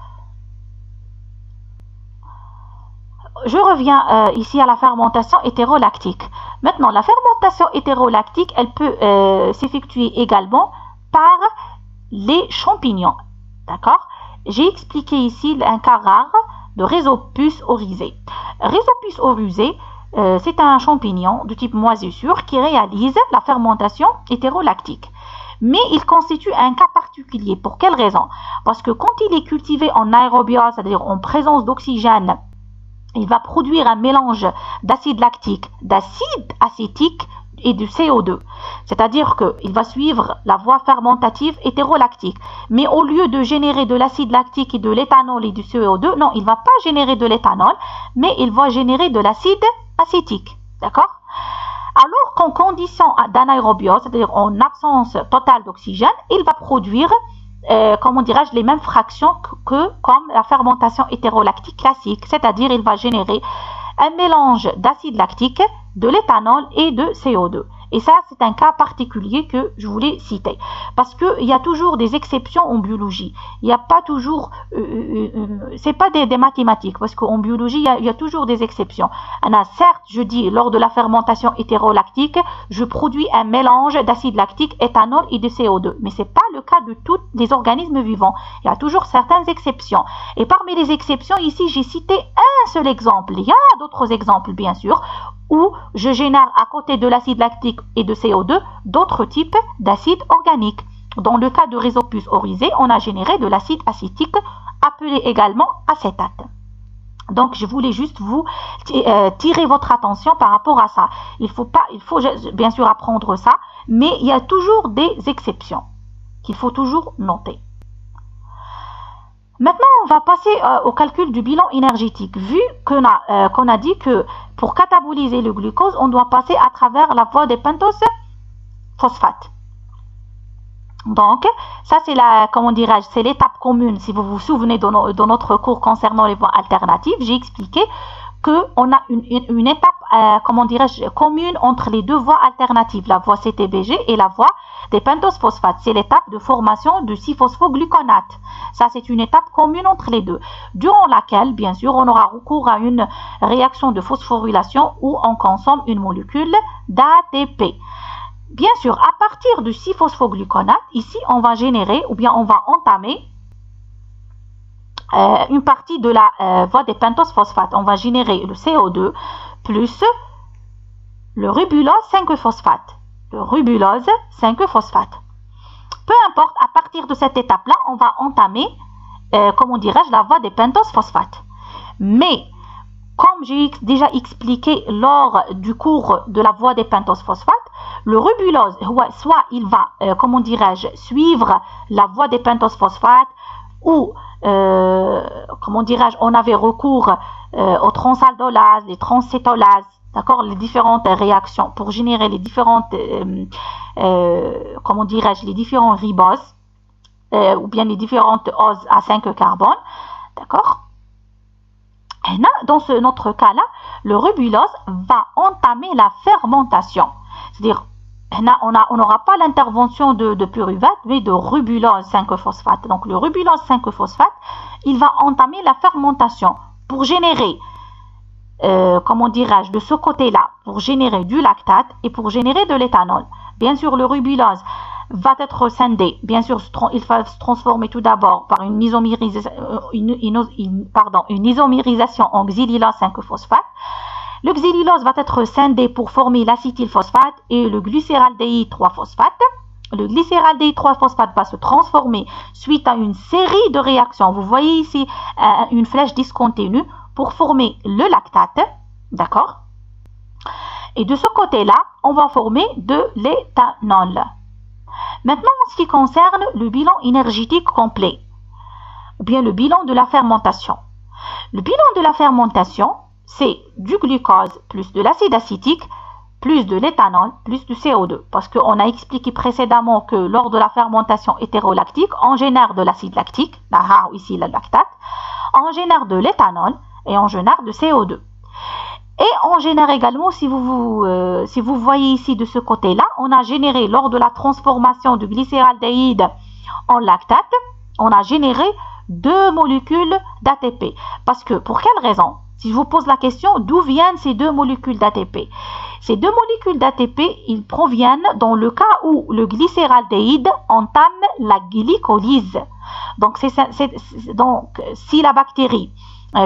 Je reviens ici à la fermentation hétérolactique. Maintenant, la fermentation hétérolactique, elle peut s'effectuer également par les champignons. D'accord? J'ai expliqué ici un cas rare de Rhizopus oryzae. Rhizopus oryzae, c'est un champignon de type moisissure qui réalise la fermentation hétérolactique. Mais il constitue un cas particulier. Pour quelle raison? Parce que quand il est cultivé en aérobiose, c'est-à-dire en présence d'oxygène, il va produire un mélange d'acide lactique, d'acide acétique et du CO2. C'est-à-dire qu'il va suivre la voie fermentative hétérolactique. Mais au lieu de générer de l'acide lactique et de l'éthanol et du CO2, non, il ne va pas générer de l'éthanol, mais il va générer de l'acide acétique. D'accord? Alors qu'en condition d'anaérobiose, c'est-à-dire en absence totale d'oxygène, il va produire, comment dirais-je, les mêmes fractions que comme la fermentation hétérolactique classique. C'est-à-dire il va générer un mélange d'acide lactique, de l'éthanol et de CO2. Et ça, c'est un cas particulier que je voulais citer. Parce qu'il y a toujours des exceptions en biologie. Il n'y a pas toujours... c'est pas des mathématiques. Parce qu'en biologie, il y a toujours des exceptions. Certes, je dis, lors de la fermentation hétérolactique, je produis un mélange d'acide lactique, éthanol et de CO2. Mais ce n'est pas le cas de tous les organismes vivants. Il y a toujours certaines exceptions. Et parmi les exceptions, ici, j'ai cité un seul exemple. Il y a d'autres exemples, bien sûr, où je génère à côté de l'acide lactique et de CO2 d'autres types d'acides organiques. Dans le cas de Rhizopus oryzae, on a généré de l'acide acétique appelé également acétate. Donc je voulais juste vous tirer votre attention par rapport à ça. Il faut bien sûr apprendre ça, mais il y a toujours des exceptions qu'il faut toujours noter. Maintenant, on va passer au calcul du bilan énergétique. Vu qu'on a dit que pour cataboliser le glucose, on doit passer à travers la voie des pentoses phosphates. Donc, ça c'est c'est l'étape commune. Si vous vous souvenez de notre cours concernant les voies alternatives, j'ai expliqué qu'on a une étape, commune entre les deux voies alternatives, la voie CTBG et la voie des pentoses phosphates. C'est l'étape de formation de 6-phosphogluconate. Ça, c'est une étape commune entre les deux, durant laquelle, bien sûr, on aura recours à une réaction de phosphorylation où on consomme une molécule d'ATP. Bien sûr, à partir du 6-phosphogluconate, ici, on va générer ou bien on va entamer une partie de la voie des pentoses phosphates. On va générer le CO2 plus le ribulose 5-phosphate. Le ribulose 5-phosphate. Peu importe, à partir de cette étape-là, on va entamer, la voie des pentoses phosphates. Mais, comme j'ai déjà expliqué lors du cours de la voie des pentoses phosphates, le ribulose, soit il va, suivre la voie des pentoses phosphates ou, on avait recours aux transaldolases, les transcétolases, d'accord, les différentes réactions pour générer les différentes, les différents riboses. ou bien les différentes oses à 5 carbone. D'accord? Dans notre cas-là, le rubulose va entamer la fermentation. C'est-à-dire, on n'aura pas l'intervention de pyruvate, mais de rubulose 5-phosphate. Donc, le rubulose 5-phosphate, il va entamer la fermentation pour générer, comment dirais-je, de ce côté-là, pour générer du lactate et pour générer de l'éthanol. Bien sûr, le rubulose va être scindé. Bien sûr, il va se transformer tout d'abord par une isomérisation en xylylose 5-phosphate. Le xylylose va être scindé pour former l'acétylphosphate et le glycéraldéhyde 3-phosphate. Le glycéraldéhyde 3-phosphate va se transformer suite à une série de réactions. Vous voyez ici une flèche discontinue pour former le lactate. D'accord? Et de ce côté-là, on va former de l'éthanol. Maintenant, en ce qui concerne le bilan énergétique complet, ou bien le bilan de la fermentation. Le bilan de la fermentation, c'est du glucose plus de l'acide acétique, plus de l'éthanol, plus du CO2. Parce qu'on a expliqué précédemment que lors de la fermentation hétérolactique, on génère de l'acide lactique, ici le lactate, on génère de l'éthanol et on génère de CO2. Et on génère également, si vous voyez ici de ce côté-là, on a généré lors de la transformation du glycéraldéhyde en lactate, on a généré 2 molécules d'ATP. Parce que, pour quelle raison? Si je vous pose la question, d'où viennent ces 2 molécules d'ATP? Ces 2 molécules d'ATP, ils proviennent dans le cas où le glycéraldéhyde entame la glycolyse. Donc, si la bactérie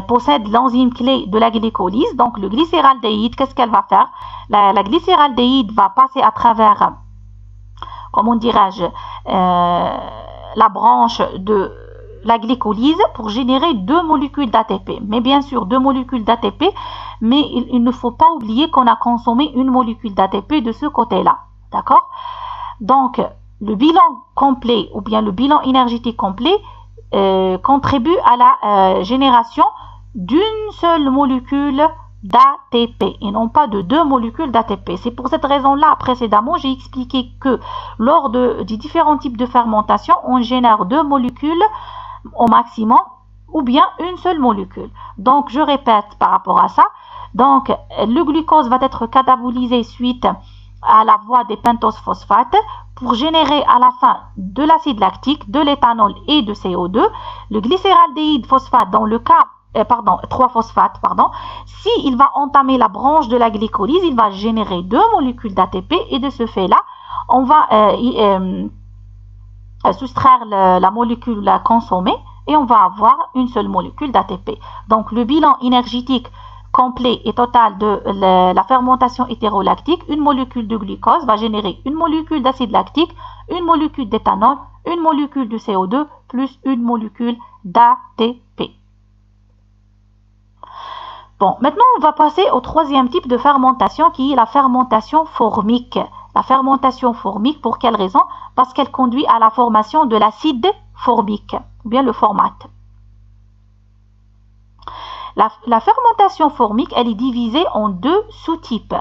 possède l'enzyme clé de la glycolyse, donc le glycéraldéhyde, qu'est-ce qu'elle va faire? La glycéraldéhyde va passer à travers, comment dirais-je, la branche de la glycolyse pour générer 2 molécules d'ATP. Mais bien sûr, 2 molécules d'ATP, mais il ne faut pas oublier qu'on a consommé une molécule d'ATP de ce côté-là. D'accord? Donc, le bilan complet ou bien le bilan énergétique complet contribue à la génération d'une seule molécule d'ATP et non pas de 2 molécules d'ATP. C'est pour cette raison-là, précédemment, j'ai expliqué que lors des différents types de fermentation, on génère 2 molécules au maximum ou bien une seule molécule. Donc, je répète par rapport à ça. Donc, le glucose va être catabolisé suite à la voie des pentoses phosphates pour générer à la fin de l'acide lactique, de l'éthanol et de CO2. Le glycéraldéhyde phosphate, dans le cas 3-phosphate, s'il va entamer la branche de la glycolyse, il va générer 2 molécules d'ATP et de ce fait-là, on va soustraire la molécule consommée et on va avoir une seule molécule d'ATP. Donc, le bilan énergétique complet et total de la fermentation hétérolactique, une molécule de glucose va générer une molécule d'acide lactique, une molécule d'éthanol, une molécule de CO2 plus une molécule d'ATP. Bon, maintenant on va passer au 3e type de fermentation qui est la fermentation formique. La fermentation formique, pour quelle raison? Parce qu'elle conduit à la formation de l'acide formique, ou bien le formate. La fermentation formique, elle est divisée en 2 sous-types.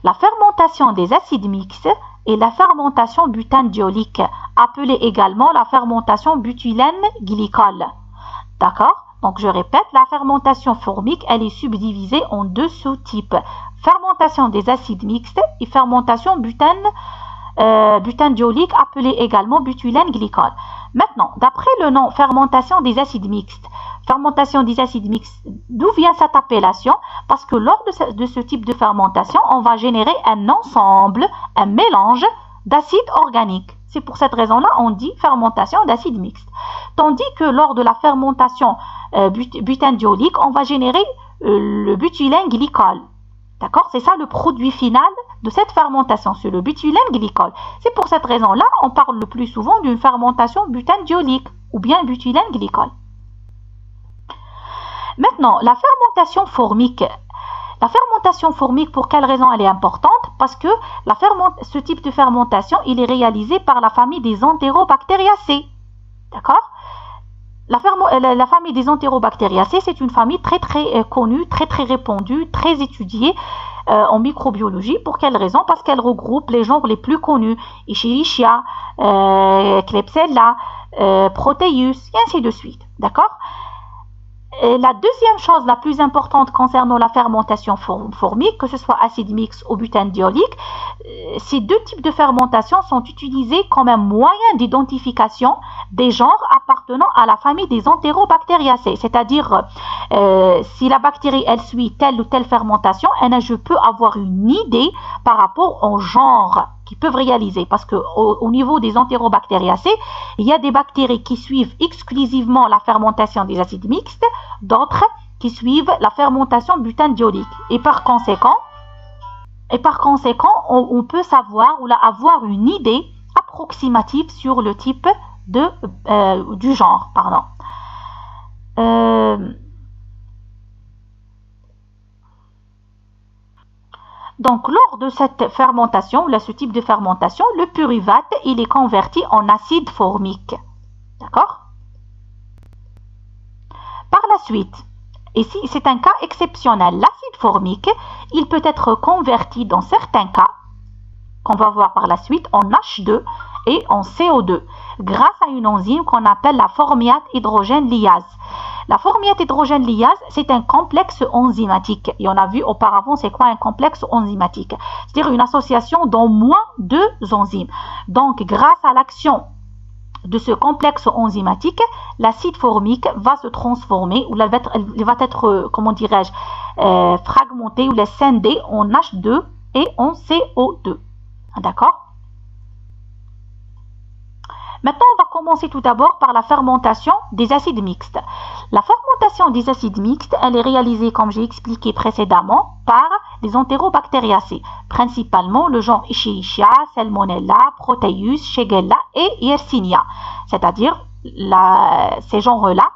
La fermentation des acides mixtes et la fermentation butanediolique, appelée également la fermentation butylène-glycol. D'accord? Donc, je répète, la fermentation formique, elle est subdivisée en 2 sous-types. Fermentation des acides mixtes et fermentation butanediolique, appelée également butylène-glycol. Maintenant, d'après le nom fermentation des acides mixtes, d'où vient cette appellation? Parce que lors de ce type de fermentation, on va générer un ensemble, un mélange d'acides organiques. C'est pour cette raison-là on dit fermentation d'acides mixtes. Tandis que lors de la fermentation butanediolique, on va générer le butylène-glycol. D'accord? C'est ça le produit final de cette fermentation, c'est le butylène-glycol. C'est pour cette raison-là on parle le plus souvent d'une fermentation butanediolique ou bien butylène-glycol. Maintenant, la fermentation formique. La fermentation formique, pour quelle raison elle est importante? Parce que ce type de fermentation, il est réalisé par la famille des Enterobacteriaceae. D'accord? La famille des Enterobacteriaceae, c'est une famille très connue, très répandue, très étudiée. en microbiologie. Pour quelle raison? Parce qu'elle regroupe les genres les plus connus, Escherichia, Klebsiella, Proteus, et ainsi de suite. D'accord? La deuxième chose la plus importante concernant la fermentation formique, que ce soit acide mixte ou butanediolique, ces deux types de fermentation sont utilisés comme un moyen d'identification des genres appartenant à la famille des Enterobacteriaceae. C'est-à-dire, si la bactérie elle suit telle ou telle fermentation, je peux avoir une idée par rapport au genre qu'ils peuvent réaliser. Parce qu'au niveau des Enterobacteriaceae, il y a des bactéries qui suivent exclusivement la fermentation des acides mixtes, d'autres qui suivent la fermentation butanediolique. Et par conséquent, on peut savoir ou avoir une idée approximative sur le type du genre. Pardon. Donc, lors de cette fermentation, ce type de fermentation, le pyruvate, il est converti en acide formique. D'accord? Par la suite, ici, c'est un cas exceptionnel. L'acide formique, il peut être converti dans certains cas, qu'on va voir par la suite, en H2 et en CO2, grâce à une enzyme qu'on appelle la formiate hydrogène lyase. La formiate hydrogène lyase, c'est un complexe enzymatique. Et on a vu auparavant, c'est quoi un complexe enzymatique? C'est-à-dire une association d'au moins deux enzymes. Donc, grâce à l'action de ce complexe enzymatique, l'acide formique va se transformer, ou il va être, comment dirais-je, fragmenté ou scindé en H2 et en CO2. D'accord? Maintenant, on va commencer tout d'abord par la fermentation des acides mixtes. La fermentation des acides mixtes, elle est réalisée, comme j'ai expliqué précédemment, par les Enterobacteriaceae, principalement le genre Escherichia, Salmonella, Proteus, Shigella et Yersinia. C'est-à-dire, ces genres-là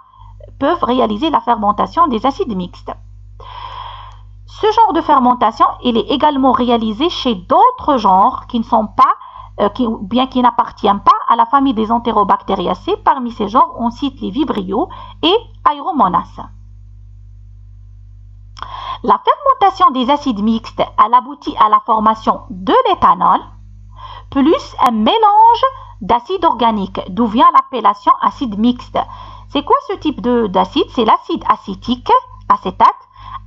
peuvent réaliser la fermentation des acides mixtes. Ce genre de fermentation, il est également réalisé chez d'autres genres qui ne sont pas qui n'appartiennent pas à la famille des Enterobacteriaceae. Parmi ces genres, on cite les Vibrio et Aeromonas. La fermentation des acides mixtes, elle aboutit à la formation de l'éthanol plus un mélange d'acides organiques, d'où vient l'appellation acide mixte. C'est quoi ce type d'acide? C'est l'acide acétique, acétate,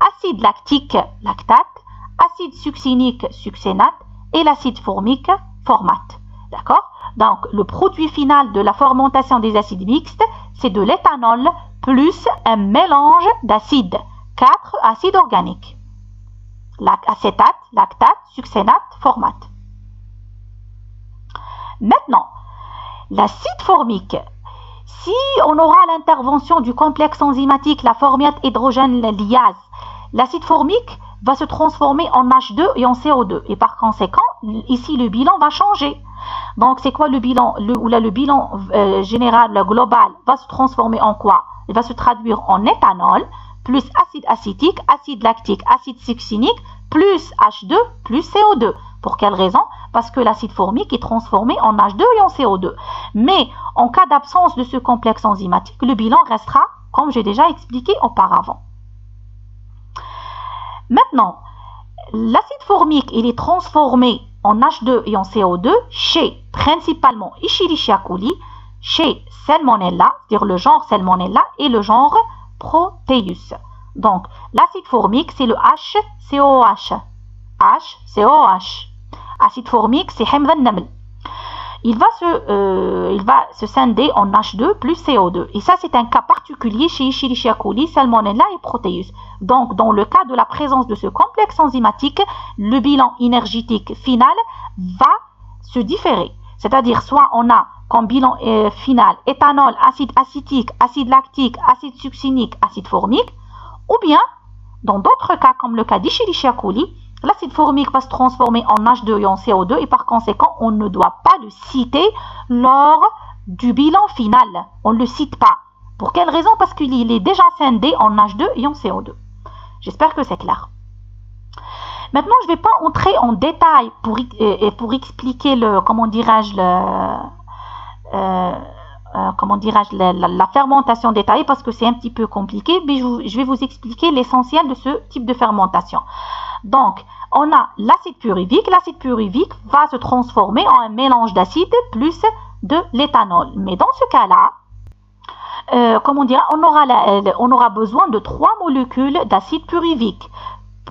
acide lactique, lactate, acide succinique, succénate et l'acide formique, formate. D'accord? Donc, le produit final de la fermentation des acides mixtes, c'est de l'éthanol plus un mélange d'acides, 4 acides organiques. Acétate, lactate, succénate, formate. Maintenant, l'acide formique, si on aura l'intervention du complexe enzymatique, la formiate hydrogène lyase, l'acide formique va se transformer en H2 et en CO2. Et par conséquent, ici, le bilan va changer. Donc, c'est quoi le bilan? Le bilan général, le global, va se transformer en quoi? Il va se traduire en éthanol, plus acide acétique, acide lactique, acide succinique, plus H2, plus CO2. Pour quelle raison? Parce que l'acide formique est transformé en H2 et en CO2. Mais, en cas d'absence de ce complexe enzymatique, le bilan restera, comme j'ai déjà expliqué auparavant. Maintenant, l'acide formique, il est transformé en H2 et en CO2 chez principalement Escherichia coli, chez Salmonella, c'est-à-dire le genre Salmonella et le genre Proteus. Donc, l'acide formique, c'est le HCOH. HCOH. Acide formique, c'est Hamdan Naml. Il va se scinder en H2 plus CO2. Et ça, c'est un cas particulier chez Escherichia coli, Salmonella et Proteus. Donc, dans le cas de la présence de ce complexe enzymatique, le bilan énergétique final va se différer. C'est-à-dire, soit on a comme bilan final éthanol, acide acétique, acide lactique, acide succinique, acide formique, ou bien, dans d'autres cas, comme le cas d'Escherichia coli, l'acide formique va se transformer en H2 et en CO2 et par conséquent, on ne doit pas le citer lors du bilan final. On ne le cite pas. Pour quelle raison? Parce qu'il est déjà scindé en H2 et en CO2. J'espère que c'est clair. Maintenant, je ne vais pas entrer en détail pour expliquer comment dirais-je, comment dirais-je, la fermentation détaillée parce que c'est un petit peu compliqué, mais je vais vous expliquer l'essentiel de ce type de fermentation. Donc, on a l'acide pyruvique. L'acide pyruvique va se transformer en un mélange d'acide plus de l'éthanol. Mais dans ce cas-là, on aura besoin de 3 molécules d'acide pyruvique.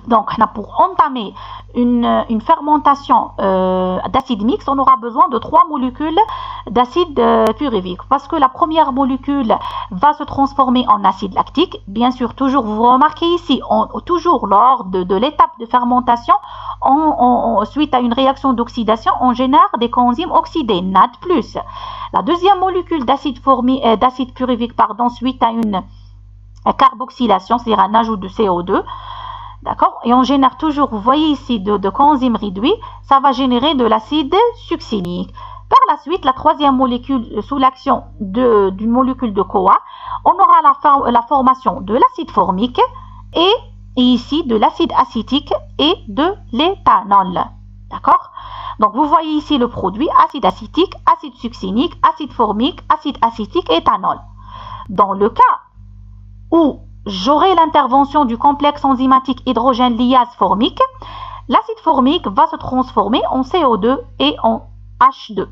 Donc, pour entamer une fermentation d'acide mixte, on aura besoin de 3 molécules d'acide pyruvique. Parce que la première molécule va se transformer en acide lactique. Bien sûr, toujours, vous remarquez ici, toujours lors de l'étape de fermentation, suite à une réaction d'oxydation, on génère des coenzymes oxydés, NAD+. La deuxième molécule d'acide pyruvique, suite à une carboxylation, c'est-à-dire un ajout de CO2, d'accord, et on génère toujours, vous voyez ici, de coenzymes réduits, ça va générer de l'acide succinique. Par la suite, la troisième molécule, sous l'action d'une molécule de CoA, on aura la formation de l'acide formique et ici de l'acide acétique et de l'éthanol. D'accord? Donc, vous voyez ici le produit acide acétique, acide succinique, acide formique, acide acétique, éthanol. Dans le cas où j'aurai l'intervention du complexe enzymatique hydrogène lyase formique, l'acide formique va se transformer en CO2 et en H2.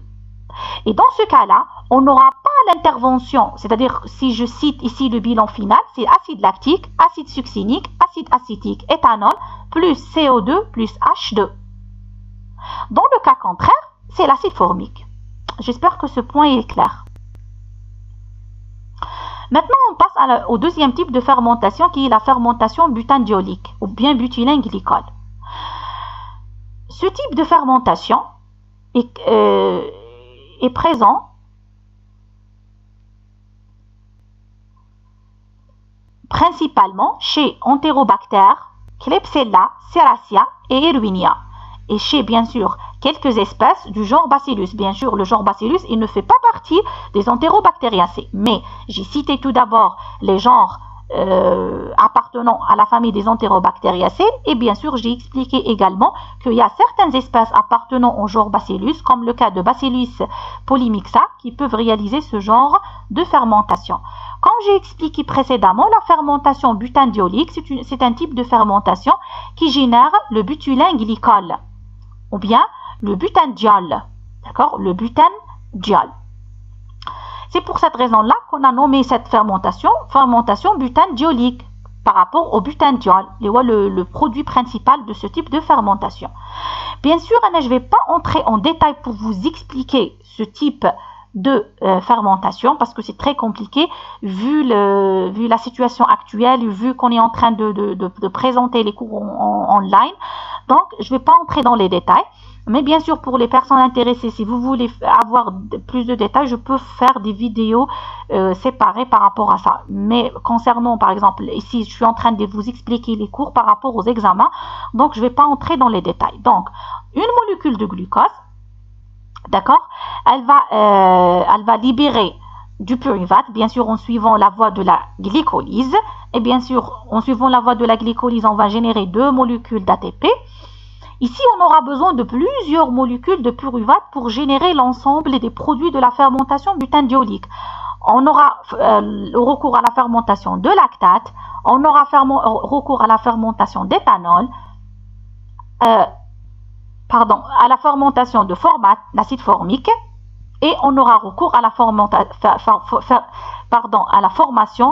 Et dans ce cas-là, on n'aura pas l'intervention, c'est-à-dire si je cite ici le bilan final, c'est acide lactique, acide succinique, acide acétique, éthanol, plus CO2 plus H2. Dans le cas contraire, c'est l'acide formique. J'espère que ce point est clair. Maintenant, on passe au deuxième type de fermentation qui est la fermentation butanediolique ou bien butylène-glycol. Ce type de fermentation est présent principalement chez Enterobacter, Klebsiella, Serratia et Erwinia, et chez bien sûr quelques espèces du genre Bacillus. Bien sûr, le genre Bacillus, il ne fait pas partie des Enterobacteriaceae, mais j'ai cité tout d'abord les genres appartenant à la famille des Enterobacteriaceae, et bien sûr j'ai expliqué également qu'il y a certaines espèces appartenant au genre Bacillus, comme le cas de Bacillus polymixa, qui peuvent réaliser ce genre de fermentation. Comme j'ai expliqué précédemment, la fermentation butanediolique, c'est un type de fermentation qui génère le butylène-glycol ou bien le butanediol, d'accord, le butanediol. C'est pour cette raison-là qu'on a nommé cette fermentation butanediolique par rapport au butanediol, le produit principal de ce type de fermentation. Bien sûr, je ne vais pas entrer en détail pour vous expliquer ce type de fermentation parce que c'est très compliqué vu la situation actuelle, vu qu'on est en train de présenter les cours en ligne. Donc, je ne vais pas entrer dans les détails. Mais bien sûr, pour les personnes intéressées, si vous voulez avoir plus de détails, je peux faire des vidéos séparées par rapport à ça. Mais concernant, par exemple, ici, je suis en train de vous expliquer les cours par rapport aux examens. Donc, je ne vais pas entrer dans les détails. Donc, une molécule de glucose, d'accord, elle va libérer du pyruvate, bien sûr, en suivant la voie de la glycolyse. Et bien sûr, en suivant la voie de la glycolyse, on va générer 2 molécules d'ATP. Ici, on aura besoin de plusieurs molécules de pyruvate pour générer l'ensemble des produits de la fermentation butanediolique. On aura recours à la fermentation de lactate, on aura recours à la fermentation d'éthanol, à la fermentation de formate, l'acide formique, et on aura recours à la formation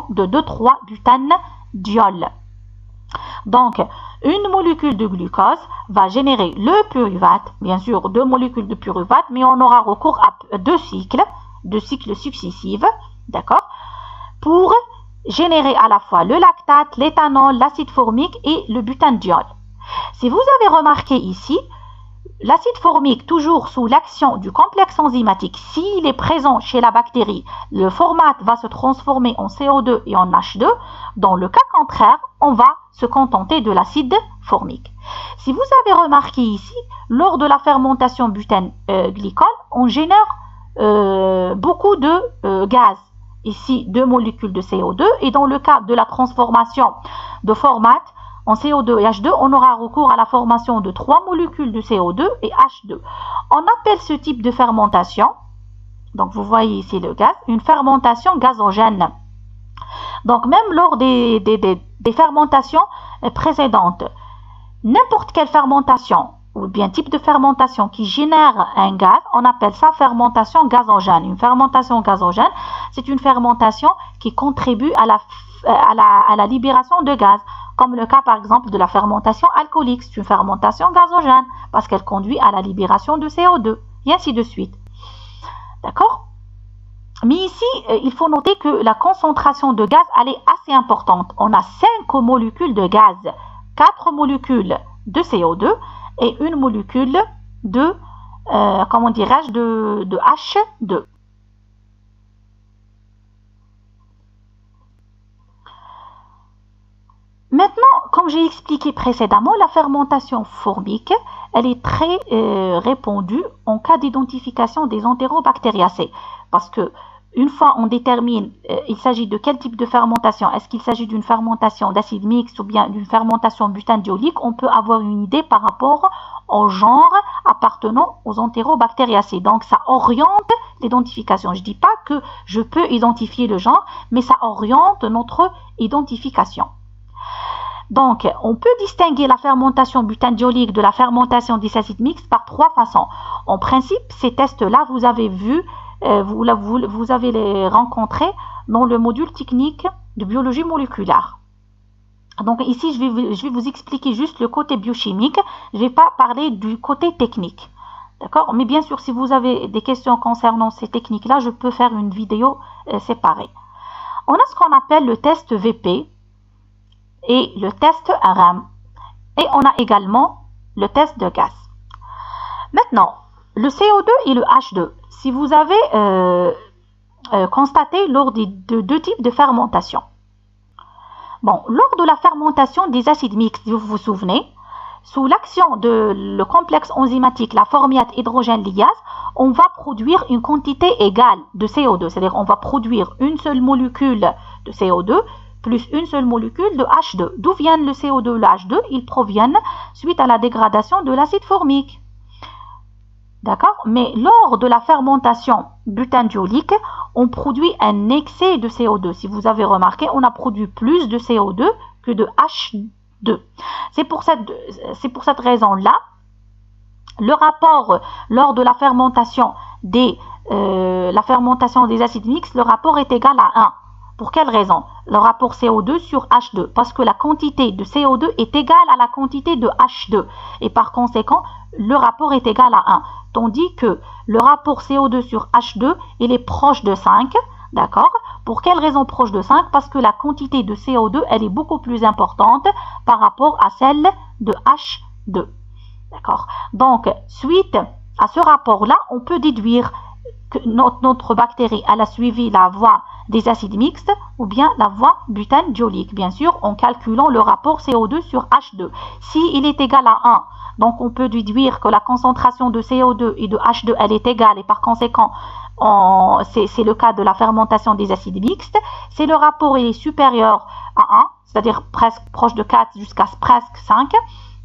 de 2,3-butanediol. Donc, une molécule de glucose va générer le pyruvate, bien sûr 2 molécules de pyruvate, mais on aura recours à 2 cycles successifs, d'accord, pour générer à la fois le lactate, l'éthanol, l'acide formique et le butanediol. Si vous avez remarqué ici, l'acide formique, toujours sous l'action du complexe enzymatique, s'il est présent chez la bactérie, le formate va se transformer en CO2 et en H2. Dans le cas contraire, on va se contenter de l'acide formique. Si vous avez remarqué ici, lors de la fermentation butane-glycol, on génère beaucoup de gaz. Ici, 2 molécules de CO2. Et dans le cas de la transformation de formate en CO2 et H2, on aura recours à la formation de 3 molécules de CO2 et H2. On appelle ce type de fermentation Donc vous voyez ici le gaz, une fermentation gazogène. Donc même lors des fermentations précédentes, n'importe quelle fermentation ou bien type de fermentation qui génère un gaz, on appelle ça fermentation gazogène. Une fermentation gazogène, c'est une fermentation qui contribue à la libération de gaz, comme le cas par exemple de la fermentation alcoolique. C'est une fermentation gazogène parce qu'elle conduit à la libération de CO2 et ainsi de suite. D'accord? Mais ici, il faut noter que la concentration de gaz, elle est assez importante. On a 5 molécules de gaz, 4 molécules de CO2 et une molécule de, comment dirais-je, de H2. Maintenant, comme j'ai expliqué précédemment, la fermentation formique, elle est très répandue en cas d'identification des entérobactériacées. Parce que une fois on détermine, il s'agit de quel type de fermentation, est-ce qu'il s'agit d'une fermentation d'acide mixte ou bien d'une fermentation butanediolique, on peut avoir une idée par rapport au genre appartenant aux entérobactériacées. Donc ça oriente l'identification. Je ne dis pas que je peux identifier le genre, mais ça oriente notre identification. Donc, on peut distinguer la fermentation butanediolique de la fermentation des acides mixtes par 3 façons. En principe, ces tests-là, vous avez vu, vous avez les rencontrés dans le module technique de biologie moléculaire. Donc ici, je vais vous expliquer juste le côté biochimique. Je ne vais pas parler du côté technique. D'accord? Mais bien sûr, si vous avez des questions concernant ces techniques-là, je peux faire une vidéo séparée. On a ce qu'on appelle le test VP et le test RM. Et on a également le test de gaz. Maintenant, le CO2 et le H2. Si vous avez constaté lors des deux types de fermentation. Bon, lors de la fermentation des acides mixtes, vous vous souvenez, sous l'action de le complexe enzymatique, la formiate hydrogène liase, on va produire une quantité égale de CO2. C'est-à-dire on va produire une seule molécule de CO2 plus une seule molécule de H2. D'où viennent le CO2 et le H2? Ils proviennent suite à la dégradation de l'acide formique. D'accord? Mais lors de la fermentation butanediolique, on produit un excès de CO2. Si vous avez remarqué, on a produit plus de CO2 que de H2. C'est pour cette raison-là, le rapport lors de la fermentation des acides mixtes, le rapport est égal à 1. Pour quelle raison? Le rapport CO2 sur H2. Parce que la quantité de CO2 est égale à la quantité de H2. Et par conséquent, le rapport est égal à 1. Tandis que le rapport CO2 sur H2, il est proche de 5. D'accord? Pour quelle raison proche de 5? Parce que la quantité de CO2, elle est beaucoup plus importante par rapport à celle de H2. D'accord? Donc, suite à ce rapport-là, on peut déduire que notre bactérie, elle a suivi la voie des acides mixtes ou bien la voie butanediolique, bien sûr, en calculant le rapport CO2 sur H2. S'il est égal à 1, donc on peut déduire que la concentration de CO2 et de H2, elle est égale et par conséquent, c'est le cas de la fermentation des acides mixtes. Si le rapport est supérieur à 1, c'est-à-dire presque proche de 4 jusqu'à presque 5,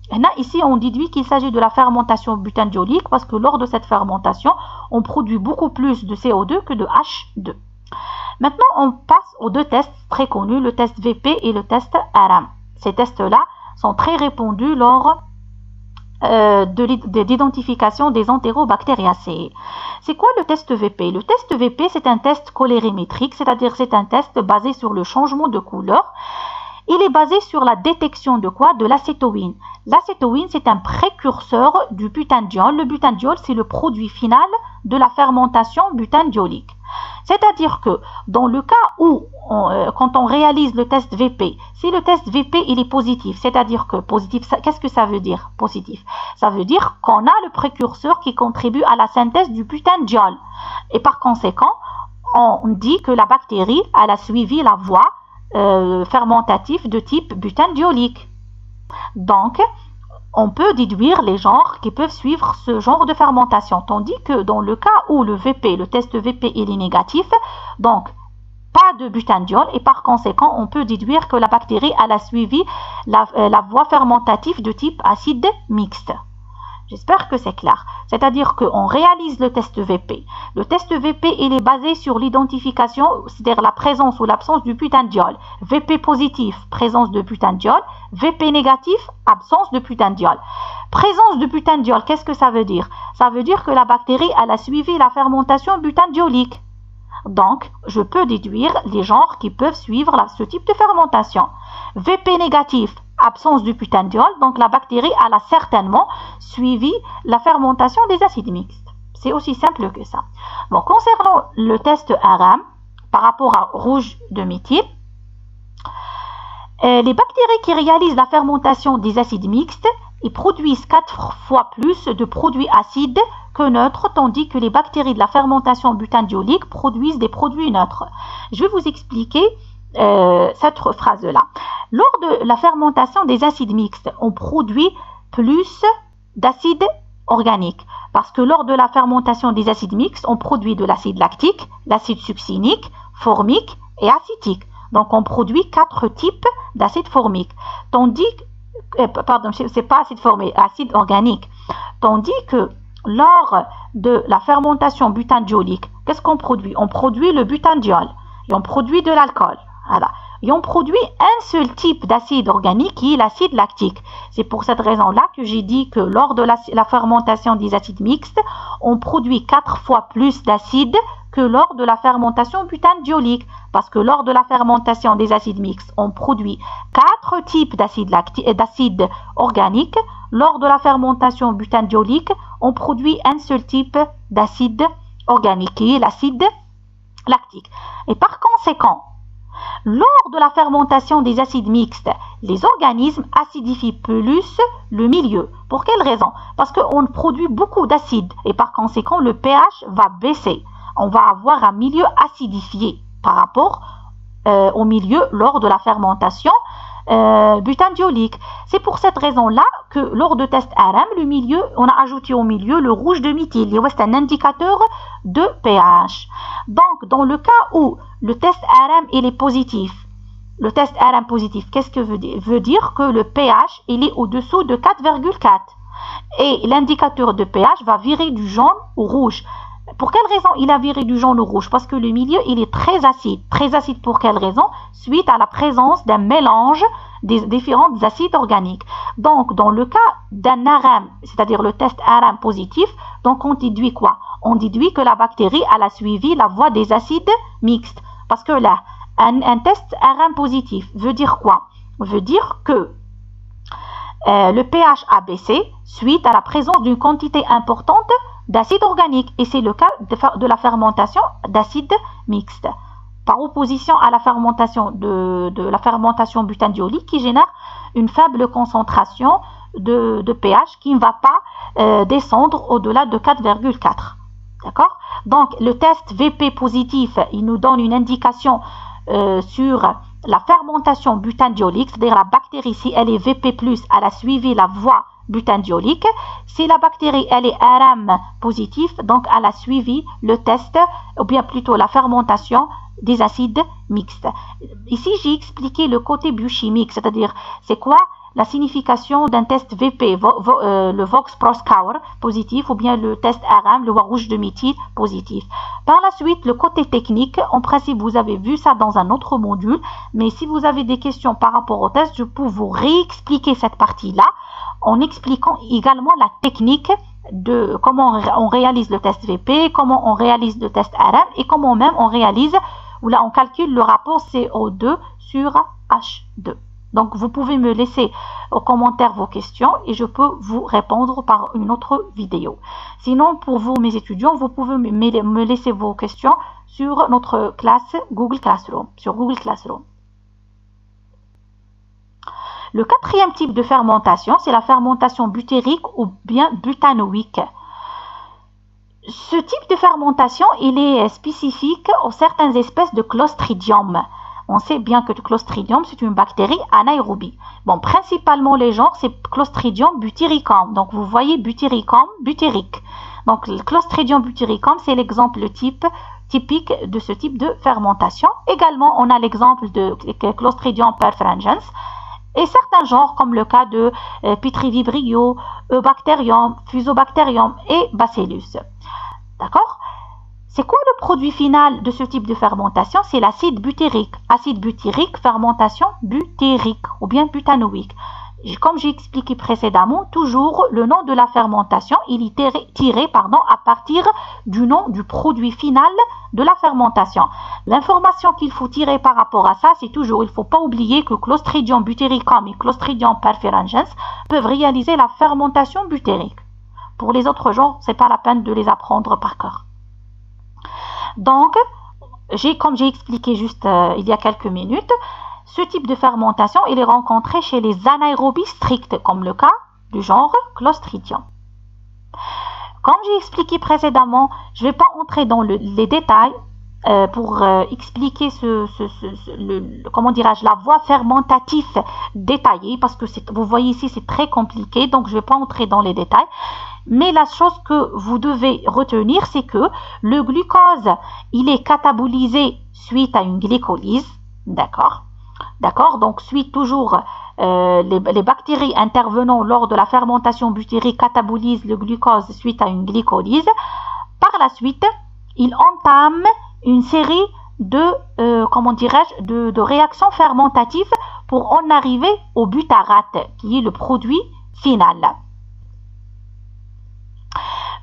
et là, ici, on déduit qu'il s'agit de la fermentation butanediolique parce que lors de cette fermentation, on produit beaucoup plus de CO2 que de H2. Maintenant, on passe aux deux tests très connus, le test VP et le test RM. Ces tests-là sont très répandus lors d'identification des entérobactériacées. C'est quoi le test VP? Le test VP, c'est un test colorimétrique, c'est-à-dire c'est un test basé sur le changement de couleur. Il est basé sur la détection de quoi? De l'acétowine. L'acétowine, c'est un précurseur du butanediol. Le butanediol, c'est le produit final de la fermentation butanediolique. C'est-à-dire que dans le cas où, quand on réalise le test VP, si le test VP il est positif, c'est-à-dire que positif, qu'est-ce que ça veut dire positif? Ça veut dire qu'on a le précurseur qui contribue à la synthèse du butanediol. Et par conséquent, on dit que la bactérie elle a suivi la voie fermentative de type butanediolique. Donc, on peut déduire les genres qui peuvent suivre ce genre de fermentation. Tandis que dans le cas où le VP, le test VP, il est négatif, donc pas de butanediol et par conséquent, on peut déduire que la bactérie elle a suivi la voie fermentative de type acide mixte. J'espère que c'est clair. C'est-à-dire qu'on réalise le test VP. Le test VP, il est basé sur l'identification, c'est-à-dire la présence ou l'absence du butanediol. VP positif, présence de butanediol. VP négatif, absence de butanediol. Présence de butanediol, qu'est-ce que ça veut dire? Ça veut dire que la bactérie, elle a suivi la fermentation butanediolique. Donc, je peux déduire les genres qui peuvent suivre ce type de fermentation. VP négatif, absence du butanediol, donc la bactérie elle a certainement suivi la fermentation des acides mixtes. C'est aussi simple que ça. Bon, concernant le test RM, par rapport à rouge de méthyle, les bactéries qui réalisent la fermentation des acides mixtes, ils produisent 4 fois plus de produits acides que neutres, tandis que les bactéries de la fermentation butanediolique produisent des produits neutres. Je vais vous expliquer cette phrase-là. Lors de la fermentation des acides mixtes, on produit plus d'acides organiques. Parce que lors de la fermentation des acides mixtes, on produit de l'acide lactique, l'acide succinique, formique et acétique. Donc, on produit 4 types d'acide formique. Tandis pardon, c'est pas acide formique, acide organique. Tandis que lors de la fermentation butanediolique, qu'est-ce qu'on produit? On produit le butanediol et on produit de l'alcool. Voilà. Et on produit un seul type d'acide organique qui est l'acide lactique. C'est pour cette raison-là que j'ai dit que lors de la fermentation des acides mixtes, on produit 4 fois plus d'acide que lors de la fermentation butanediolique. Parce que lors de la fermentation des acides mixtes, on produit 4 types d'acide organique. Lors de la fermentation butanediolique, on produit un seul type d'acide organique qui est l'acide lactique. Et par conséquent, lors de la fermentation des acides mixtes, les organismes acidifient plus le milieu. Pour quelle raison? Parce qu'on produit beaucoup d'acide et par conséquent, le pH va baisser. On va avoir un milieu acidifié par rapport au milieu lors de la fermentation butanediolique. C'est pour cette raison-là que lors de test RM, le milieu, on a ajouté au milieu le rouge de méthyle. C'est un indicateur de pH. Donc, dans le cas où le test RM il est positif, le test RM positif, qu'est-ce que veut dire? Que le pH il est au-dessous de 4,4 et l'indicateur de pH va virer du jaune au rouge. Pour quelle raison il a viré du jaune au rouge? Parce que le milieu il est très acide. Très acide pour quelle raison? Suite à la présence d'un mélange des différents acides organiques. Donc, dans le cas d'un RM, c'est-à-dire le test RM positif, donc on déduit quoi? On déduit que la bactérie elle a suivi la voie des acides mixtes. Parce que là, un test RM positif veut dire quoi? Veut dire que le pH a baissé suite à la présence d'une quantité importante d'acide organique. Et c'est le cas de la fermentation d'acide mixte. Par opposition à la fermentation de la fermentation butanediolique qui génère une faible concentration de pH qui ne va pas descendre au-delà de 4,4. D'accord? Donc, le test VP positif, il nous donne une indication sur la fermentation butanediolique, c'est-à-dire la bactérie, si elle est VP+, elle a suivi la voie butanediolique. Si la bactérie, elle est RM positif, donc elle a suivi le test, ou bien plutôt la fermentation des acides mixtes. Ici, j'ai expliqué le côté biochimique, c'est-à-dire c'est quoi la signification d'un test VP, le Vox-Proskauer positif, ou bien le test RM, le rouge de méthyle positif. Par la suite, le côté technique, en principe, vous avez vu ça dans un autre module, mais si vous avez des questions par rapport au test, je peux vous réexpliquer cette partie-là en expliquant également la technique de comment on réalise le test VP, comment on réalise le test RM et comment même on réalise, ou là on calcule le rapport CO2 sur H2. Donc vous pouvez me laisser aux commentaires vos questions et je peux vous répondre par une autre vidéo. Sinon pour vous mes étudiants, vous pouvez me laisser vos questions sur notre classe Google Classroom, sur Google Classroom. Le quatrième type de fermentation, c'est la fermentation butérique ou bien butanoïque. Ce type de fermentation, il est spécifique aux certaines espèces de Clostridium. On sait bien que le Clostridium, c'est une bactérie anaérobie. Bon, principalement les genres, c'est Clostridium butyricum. Donc, vous voyez butyricum, butyrique. Donc, le Clostridium butyricum, c'est l'exemple typique de ce type de fermentation. Également, on a l'exemple de Clostridium perfringens. et certains genres comme le cas de Pitrivibrio, Eubacterium, Fusobacterium et Bacillus. D'accord? C'est quoi le produit final de ce type de fermentation? C'est l'acide butyrique. Acide butyrique, fermentation butérique ou bien butanoïque. Comme j'ai expliqué précédemment, toujours le nom de la fermentation, il est tiré à partir du nom du produit final de la fermentation. L'information qu'il faut tirer par rapport à ça, c'est toujours, il ne faut pas oublier que Clostridium butyricum et Clostridium perfringens peuvent réaliser la fermentation butérique. Pour les autres genres, ce n'est pas la peine de les apprendre par cœur. Donc, comme j'ai expliqué juste il y a quelques minutes, ce type de fermentation, il est rencontré chez les anaérobies strictes, comme le cas du genre Clostridium. Comme j'ai expliqué précédemment, je ne vais pas entrer dans les détails pour expliquer la voie fermentative détaillée, parce que vous voyez ici, c'est très compliqué, donc je ne vais pas entrer dans les détails. Mais la chose que vous devez retenir, c'est que le glucose, il est catabolisé suite à une glycolyse, d'accord? Donc, suite toujours, les bactéries intervenant lors de la fermentation butérique catabolisent le glucose suite à une glycolyse. Par la suite, il entame une série de réactions fermentatives pour en arriver au butyrate, qui est le produit final.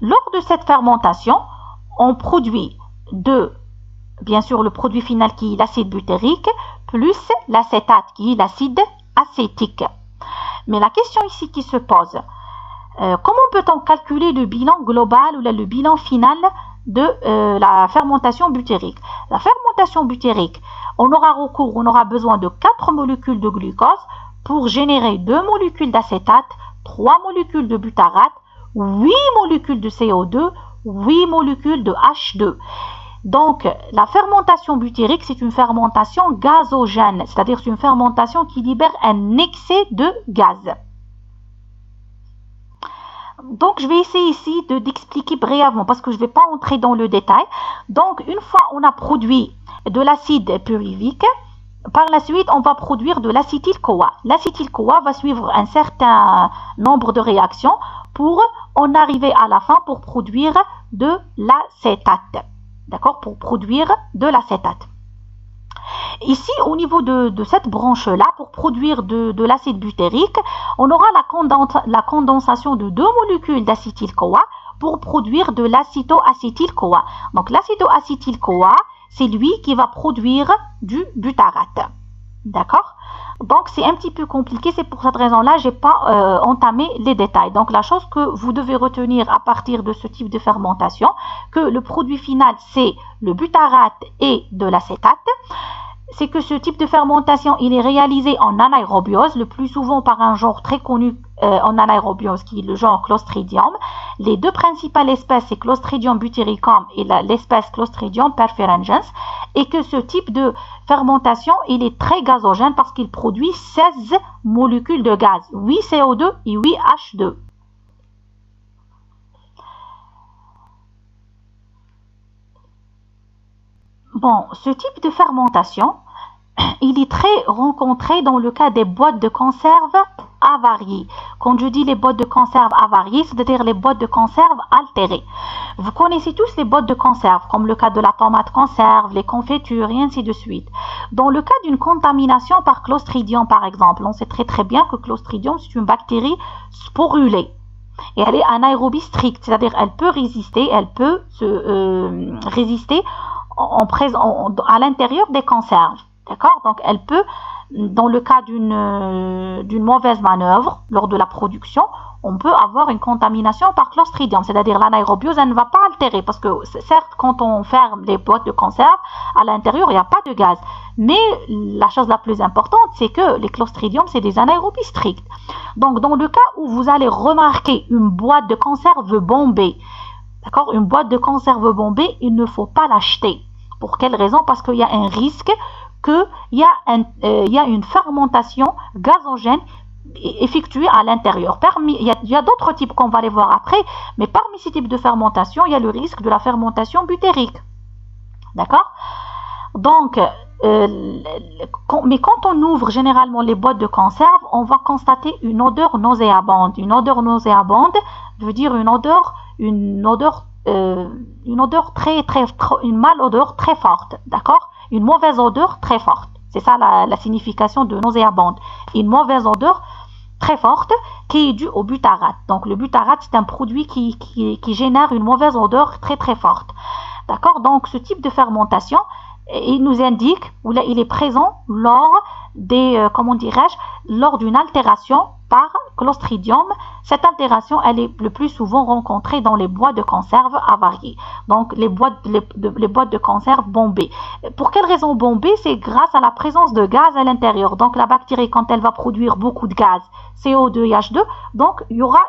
Lors de cette fermentation, on produit bien sûr, le produit final qui est l'acide butérique, plus l'acétate qui est l'acide acétique. Mais la question ici qui se pose, comment peut-on calculer le bilan global ou le bilan final de la fermentation butérique? La fermentation butérique, on aura besoin de 4 molécules de glucose pour générer 2 molécules d'acétate, 3 molécules de butyrate, 8 molécules de CO2, 8 molécules de H2. Donc, la fermentation butérique, c'est une fermentation gazogène, c'est-à-dire c'est une fermentation qui libère un excès de gaz. Donc, je vais essayer ici d'expliquer brièvement, parce que je ne vais pas entrer dans le détail. Donc, une fois on a produit de l'acide pyruvique, par la suite, on va produire de l'acétyl-CoA. L'acétyl-CoA va suivre un certain nombre de réactions pour en arriver à la fin pour produire de l'acétate. D'accord? Pour produire de l'acétate. Ici, au niveau de cette branche-là, pour produire de l'acide butérique, on aura la condensation de 2 molécules d'acétyl-CoA pour produire de l'acétoacétyl-CoA. Donc, l'acétoacétyl-CoA, c'est lui qui va produire du butyrate. D'accord? Donc, c'est un petit peu compliqué. C'est pour cette raison-là, je n'ai pas entamé les détails. Donc, la chose que vous devez retenir à partir de ce type de fermentation, que le produit final, c'est le butyrate et de l'acétate. C'est que ce type de fermentation, il est réalisé en anaérobiose, le plus souvent par un genre très connu en anaérobiose, qui est le genre Clostridium. Les deux principales espèces, c'est Clostridium butyricum et l'espèce Clostridium perfringens, et que ce type de fermentation, il est très gazogène parce qu'il produit 16 molécules de gaz, 8 CO2 et 8 H2. Bon, ce type de fermentation, il est très rencontré dans le cas des boîtes de conserve avariées. Quand je dis les boîtes de conserve avariées, c'est-à-dire les boîtes de conserve altérées. Vous connaissez tous les boîtes de conserve, comme le cas de la tomate conserve, les confitures et ainsi de suite. Dans le cas d'une contamination par Clostridium, par exemple, on sait très très bien que Clostridium, c'est une bactérie sporulée. Et elle est anaérobie stricte, c'est-à-dire elle peut résister, à l'intérieur des conserves. D'accord? Donc, elle peut, dans le cas d'une mauvaise manœuvre lors de la production, on peut avoir une contamination par Clostridium, c'est-à-dire l'anaérobiose, elle ne va pas altérer, parce que certes, quand on ferme les boîtes de conserve, à l'intérieur, il n'y a pas de gaz. Mais la chose la plus importante, c'est que les Clostridium, c'est des anaérobies strictes. Donc, dans le cas où vous allez remarquer une boîte de conserve bombée, d'accord? Une boîte de conserve bombée, il ne faut pas l'acheter. Pour quelle raison? Parce qu'il y a un risque qu'il y a une fermentation gazogène effectuée à l'intérieur. Il y a d'autres types qu'on va les voir après, mais parmi ces types de fermentation, il y a le risque de la fermentation butérique. D'accord? Donc, Mais quand on ouvre généralement les boîtes de conserve, on va constater une odeur nauséabonde. Une odeur nauséabonde veut dire une malodeur très forte, d'accord? Une mauvaise odeur très forte. C'est ça la signification de nauséabonde. Une mauvaise odeur très forte qui est due au butyrate. Donc le butyrate, c'est un produit qui génère une mauvaise odeur très très forte. D'accord? Donc ce type de fermentation, il nous indique, ou là, il est présent lors lors d'une altération par Clostridium. Cette altération, elle est le plus souvent rencontrée dans les boîtes de conserve avariées. Donc les boîtes de conserve bombées. Pour quelle raison bombées? C'est grâce à la présence de gaz à l'intérieur. Donc la bactérie, quand elle va produire beaucoup de gaz, CO2 et H2, donc il y aura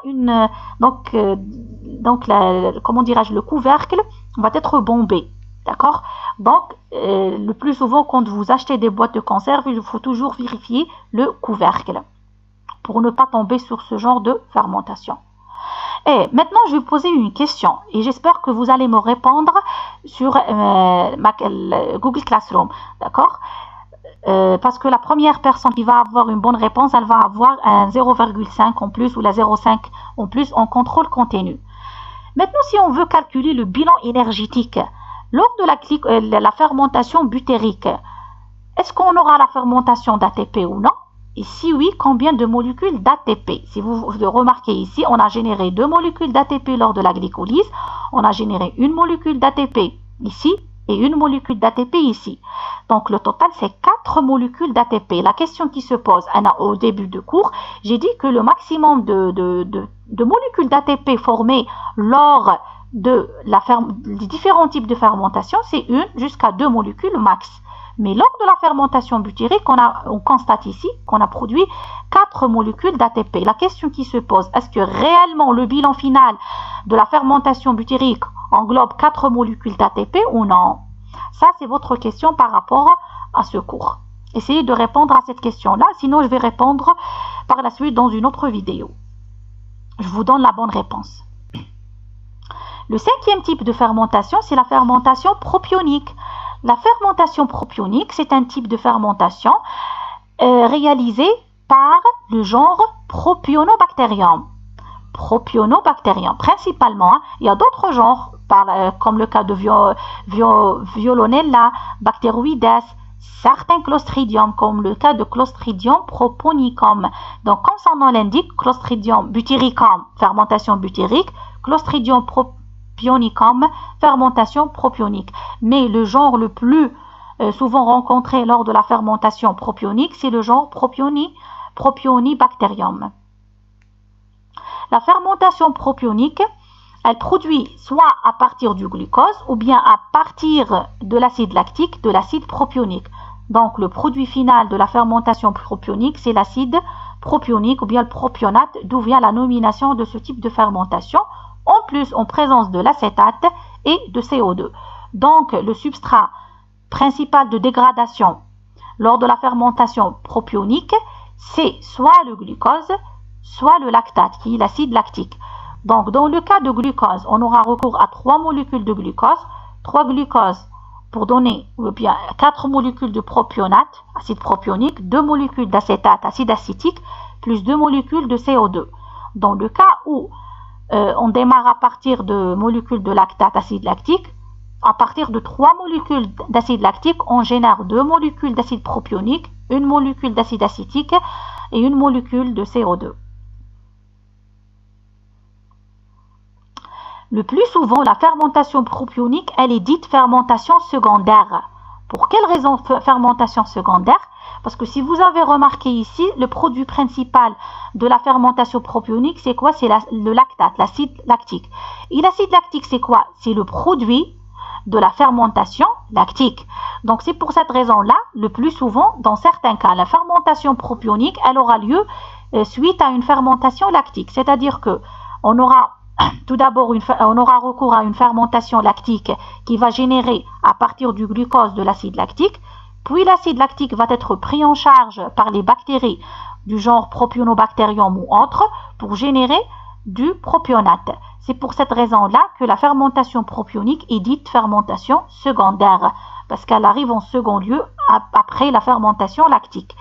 le couvercle va être bombé. D'accord? Donc, le plus souvent, quand vous achetez des boîtes de conserve, il faut toujours vérifier le couvercle pour ne pas tomber sur ce genre de fermentation. Et maintenant, je vais vous poser une question et j'espère que vous allez me répondre sur Google Classroom. D'accord? Parce que la première personne qui va avoir une bonne réponse, elle va avoir un 0,5 en plus ou la 0,5 en plus en contrôle continu. Maintenant, si on veut calculer le bilan énergétique lors de la fermentation butérique, est-ce qu'on aura la fermentation d'ATP ou non? Et si oui, combien de molécules d'ATP? Si vous remarquez ici, on a généré 2 molécules d'ATP lors de la glycolyse. On a généré une molécule d'ATP ici et une molécule d'ATP ici. Donc le total, c'est 4 molécules d'ATP. La question qui se pose au début de cours, j'ai dit que le maximum de molécules d'ATP formées lors des différents types de fermentation, c'est 1 jusqu'à 2 molécules max. Mais lors de la fermentation butyrique, on constate ici qu'on a produit 4 molécules d'ATP. La question qui se pose, est-ce que réellement le bilan final de la fermentation butyrique englobe 4 molécules d'ATP ou non? Ça, c'est votre question par rapport à ce cours. Essayez de répondre à cette question-là, sinon je vais répondre par la suite dans une autre vidéo. Je vous donne la bonne réponse. Le 5e type de fermentation, c'est la fermentation propionique. La fermentation propionique, c'est un type de fermentation réalisé par le genre Propionobacterium. Propionobacterium, principalement. Il y a d'autres genres, comme le cas de Violonella, Bacteroides, certains Clostridium, comme le cas de Clostridium proponicum. Donc, comme son nom l'indique, Clostridium butyricum, fermentation butyrique, Clostridium propionicum, fermentation propionique. Mais le genre le plus souvent rencontré lors de la fermentation propionique, c'est le genre Propionibacterium. La fermentation propionique, elle produit soit à partir du glucose ou bien à partir de l'acide lactique, de l'acide propionique. Donc le produit final de la fermentation propionique, c'est l'acide propionique ou bien le propionate, d'où vient la nomination de ce type de fermentation, en plus en présence de l'acétate et de CO2. Donc le substrat principal de dégradation lors de la fermentation propionique, c'est soit le glucose, soit le lactate, qui est l'acide lactique. Donc, dans le cas de glucose, on aura recours à 3 molécules de glucose, 3 glucoses pour donner ou bien 4 molécules de propionate, acide propionique, 2 molécules d'acétate, acide acétique, plus 2 molécules de CO2. Dans le cas où on démarre à partir de molécules de lactate, acide lactique, à partir de 3 molécules d'acide lactique, on génère 2 molécules d'acide propionique, une molécule d'acide acétique et une molécule de CO2. Le plus souvent, la fermentation propionique, elle est dite fermentation secondaire. Pour quelle raison fermentation secondaire? Parce que si vous avez remarqué ici, le produit principal de la fermentation propionique, c'est quoi? C'est le lactate, l'acide lactique. Et l'acide lactique, c'est quoi? C'est le produit de la fermentation lactique. Donc, c'est pour cette raison-là, le plus souvent, dans certains cas, la fermentation propionique, elle aura lieu suite à une fermentation lactique. C'est-à-dire que on aura tout d'abord, on aura recours à une fermentation lactique qui va générer à partir du glucose de l'acide lactique. Puis l'acide lactique va être pris en charge par les bactéries du genre Propionobacterium ou autres pour générer du propionate. C'est pour cette raison-là que la fermentation propionique est dite fermentation secondaire. parce qu'elle arrive en second lieu après la fermentation lactique.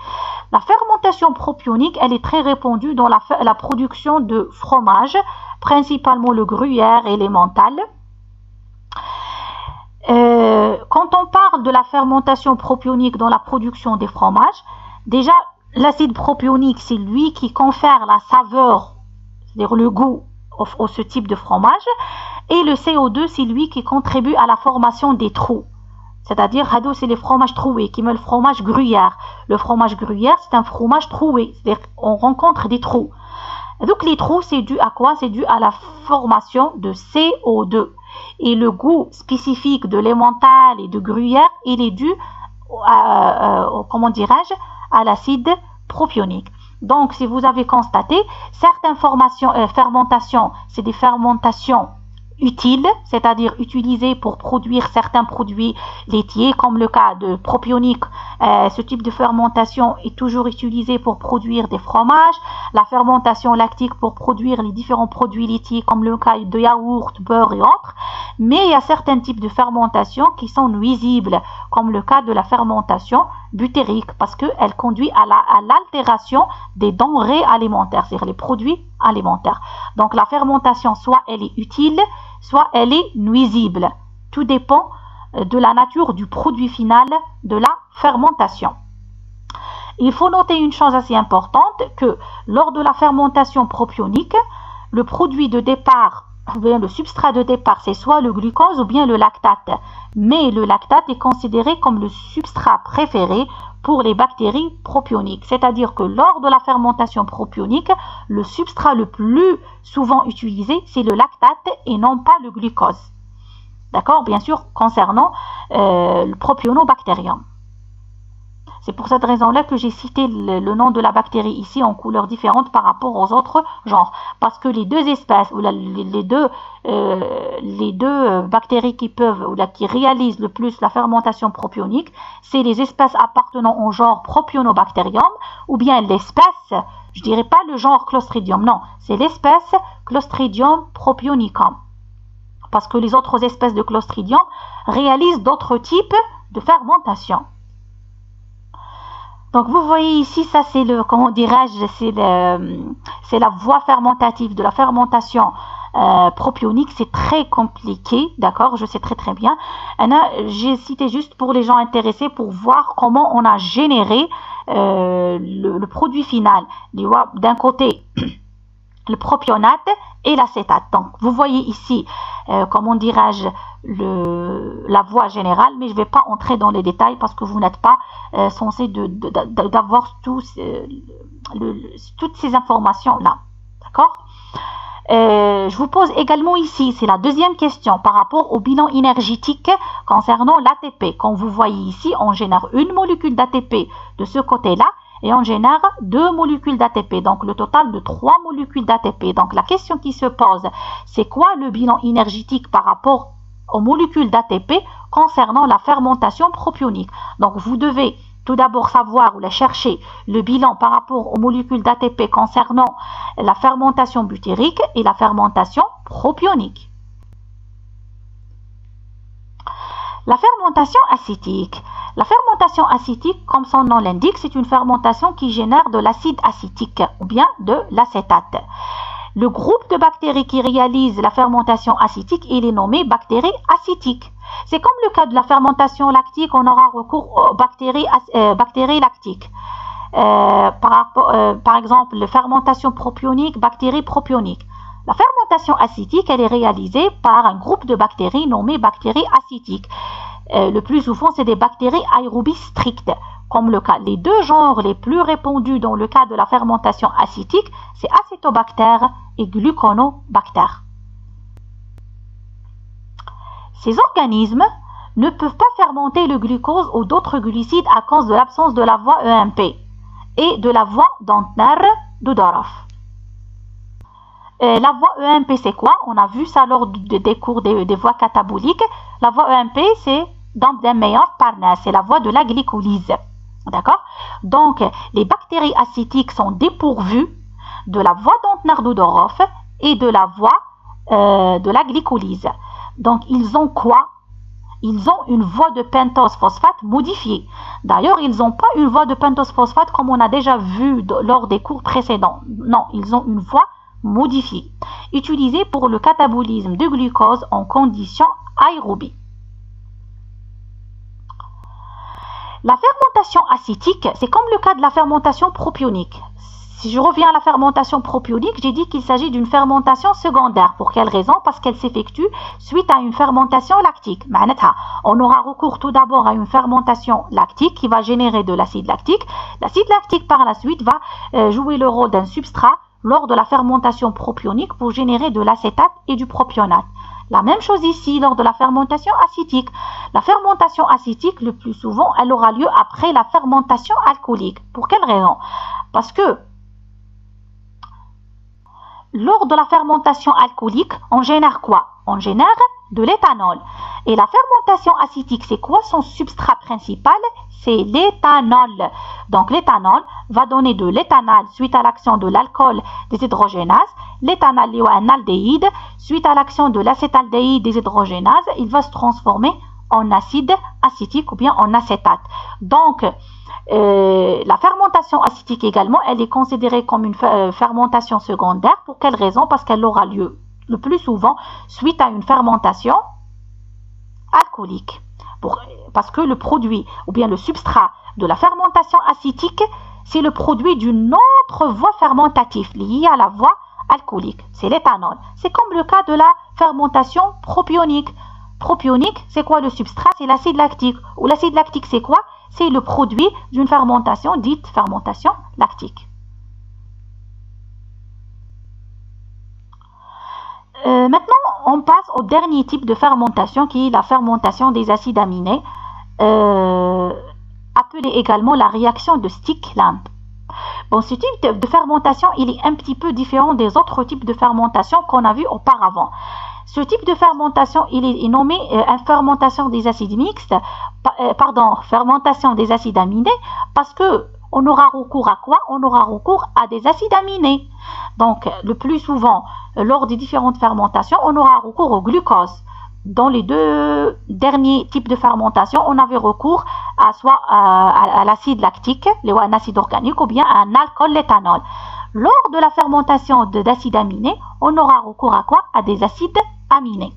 La fermentation propionique, elle est très répandue dans la production de fromage, principalement le gruyère et l'emmental. Quand on parle de la fermentation propionique dans la production des fromages, déjà l'acide propionique, c'est lui qui confère la saveur, c'est-à-dire le goût à ce type de fromage, et le CO2, c'est lui qui contribue à la formation des trous. C'est-à-dire, c'est les fromages troués, qui met le fromage gruyère. Le fromage gruyère, c'est un fromage troué, c'est-à-dire on rencontre des trous. Donc les trous, c'est dû à quoi? C'est dû à la formation de CO2. Et le goût spécifique de l'emmental et de gruyère, il est dû comment dirais-je, à l'acide propionique. Donc, si vous avez constaté, certaines fermentations, c'est des fermentations utiles, c'est-à-dire utilisées pour produire certains produits laitiers, comme le cas de propionique. Ce type de fermentation est toujours utilisé pour produire des fromages. La fermentation lactique pour produire les différents produits laitiers, comme le cas de yaourt, beurre et autres. Mais il y a certains types de fermentation qui sont nuisibles, comme le cas de la fermentation butérique, parce qu'elle conduit à l'altération des denrées alimentaires, c'est-à-dire les produits alimentaires. Donc la fermentation, soit elle est utile, soit elle est nuisible. Tout dépend de la nature du produit final de la fermentation. Il faut noter une chose assez importante, que lors de la fermentation propionique, le produit de départ, ou bien le substrat de départ, c'est soit le glucose ou bien le lactate. Mais le lactate est considéré comme le substrat préféré pour les bactéries propioniques. C'est-à-dire que lors de la fermentation propionique, le substrat le plus souvent utilisé, c'est le lactate et non pas le glucose. D'accord? Bien sûr, concernant le Propionobacterium. C'est pour cette raison-là que j'ai cité le nom de la bactérie ici en couleurs différentes par rapport aux autres genres. Parce que les deux espèces, ou les deux bactéries qui réalisent le plus la fermentation propionique, c'est les espèces appartenant au genre Propionobacterium, ou bien l'espèce, je dirais pas le genre Clostridium, non, c'est l'espèce Clostridium propionicum. Parce que les autres espèces de Clostridium réalisent d'autres types de fermentation. Donc vous voyez ici, ça c'est comment dirais-je, c'est la voie fermentative de la fermentation propionique. C'est très compliqué, d'accord, je sais très bien. J'ai cité juste pour les gens intéressés pour voir comment on a généré le produit final. D'un côté, le propionate et l'acétate. Donc vous voyez ici, comment dirais-je, la voie générale, mais je ne vais pas entrer dans les détails parce que vous n'êtes pas censé d'avoir toutes ces informations-là. D'accord? Je vous pose également ici, c'est la deuxième question par rapport au bilan énergétique concernant l'ATP. Quand vous voyez ici, on génère une molécule d'ATP de ce côté-là et on génère 2 molécules d'ATP, donc le total de 3 molécules d'ATP. Donc la question qui se pose, c'est quoi le bilan énergétique par rapport aux molécules d'ATP concernant la fermentation propionique? Donc vous devez tout d'abord savoir ou chercher le bilan par rapport aux molécules d'ATP concernant la fermentation butérique et la fermentation propionique. La fermentation acétique. La fermentation acétique, comme son nom l'indique, c'est une fermentation qui génère de l'acide acétique ou bien de l'acétate. Le groupe de bactéries qui réalise la fermentation acétique, il est nommé bactéries acétiques. C'est comme le cas de la fermentation lactique, on aura recours aux bactéries lactiques. Par exemple, la fermentation propionique, bactéries propioniques. La fermentation acétique, elle est réalisée par un groupe de bactéries nommées bactéries acétiques. Le plus souvent, c'est des bactéries aérobies strictes, comme le cas. Les deux genres les plus répandus dans le cas de la fermentation acétique, c'est Acetobacter et Gluconobacter. Ces organismes ne peuvent pas fermenter le glucose ou d'autres glucides à cause de l'absence de la voie EMP et de la voie d'Antner-Dudorov. La voie EMP, c'est quoi? On a vu ça lors des cours des voies cataboliques. La voie EMP, c'est Dampden-Meyer-Parnas, c'est la voie de la glycolyse. D'accord? Donc, les bactéries acétiques sont dépourvues de la voie d'Antner-Dudorov et de la voie de la glycolyse. Donc, ils ont quoi? ils ont une voie de pentose phosphate modifiée. D'ailleurs, ils n'ont pas une voie de pentose phosphate comme on a déjà vu lors des cours précédents. Non, ils ont une voie modifiée, utilisée pour le catabolisme de glucose en conditions aérobie. La fermentation acétique, c'est comme le cas de la fermentation propionique. Si je reviens à la fermentation propionique, j'ai dit qu'il s'agit d'une fermentation secondaire. Pour quelle raison? Parce qu'elle s'effectue suite à une fermentation lactique. On aura recours tout d'abord à une fermentation lactique qui va générer de l'acide lactique. L'acide lactique par la suite va jouer le rôle d'un substrat lors de la fermentation propionique pour générer de l'acétate et du propionate. La même chose ici lors de la fermentation acétique. La fermentation acétique, le plus souvent, elle aura lieu après la fermentation alcoolique. Pour quelle raison? Parce que lors de la fermentation alcoolique, on génère quoi? On génère de l'éthanol. Et la fermentation acétique, c'est quoi son substrat principal? C'est l'éthanol. Donc l'éthanol va donner de l'éthanol suite à l'action de l'alcool déshydrogénase. L'éthanol est un aldéhyde. Suite à l'action de l'acétaldéhyde déshydrogénase, il va se transformer en acide acétique ou bien en acétate. Donc, la fermentation acétique également, elle est considérée comme une fermentation secondaire. Pour quelle raison? Parce qu'elle aura lieu le plus souvent suite à une fermentation alcoolique. Parce que le produit ou bien le substrat de la fermentation acétique, c'est le produit d'une autre voie fermentative liée à la voie alcoolique. C'est l'éthanol. C'est comme le cas de la fermentation propionique. Propionique, c'est quoi le substrat? C'est l'acide lactique. Ou l'acide lactique, c'est quoi? C'est le produit d'une fermentation dite fermentation lactique. Maintenant, on passe au dernier type de fermentation qui est la fermentation des acides aminés, appelée également la réaction de Stickland. Bon, ce type de fermentation, il est un petit peu différent des autres types de fermentation qu'on a vu auparavant. Ce type de fermentation, il est nommé fermentation des acides mixtes, fermentation des acides aminés, parce que on aura recours à quoi? On aura recours à des acides aminés. Donc, le plus souvent, lors des différentes fermentations, on aura recours au glucose. Dans les deux derniers types de fermentation, on avait recours à soit à l'acide lactique, un acide organique, ou bien à un alcool, l'éthanol. Lors de la fermentation d'acides aminés, on aura recours à quoi? À des acides aminés.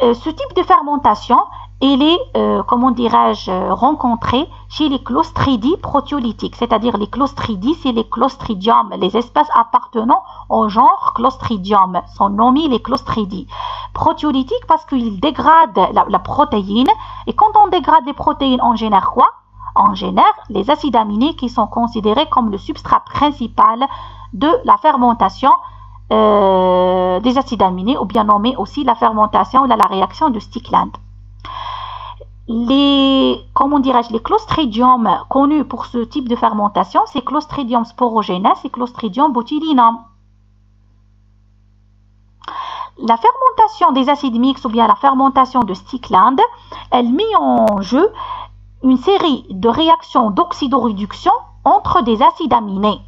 Ce type de fermentation, il est, comment dirais-je, rencontré chez les Clostridies protéolytiques, c'est-à-dire les Clostridies, c'est les Clostridium, les espèces appartenant au genre Clostridium, sont nommées les Clostridies protéolytiques parce qu'ils dégradent la protéine, et quand on dégrade les protéines, on génère quoi? On génère les acides aminés qui sont considérés comme le substrat principal de la fermentation des acides aminés, ou bien nommé aussi la fermentation, la réaction de Stickland. Les Clostridium connus pour ce type de fermentation, c'est Clostridium sporogenes et Clostridium botulinum. La fermentation des acides mixtes ou bien la fermentation de Stickland, elle met en jeu une série de réactions d'oxydoréduction entre des acides aminés.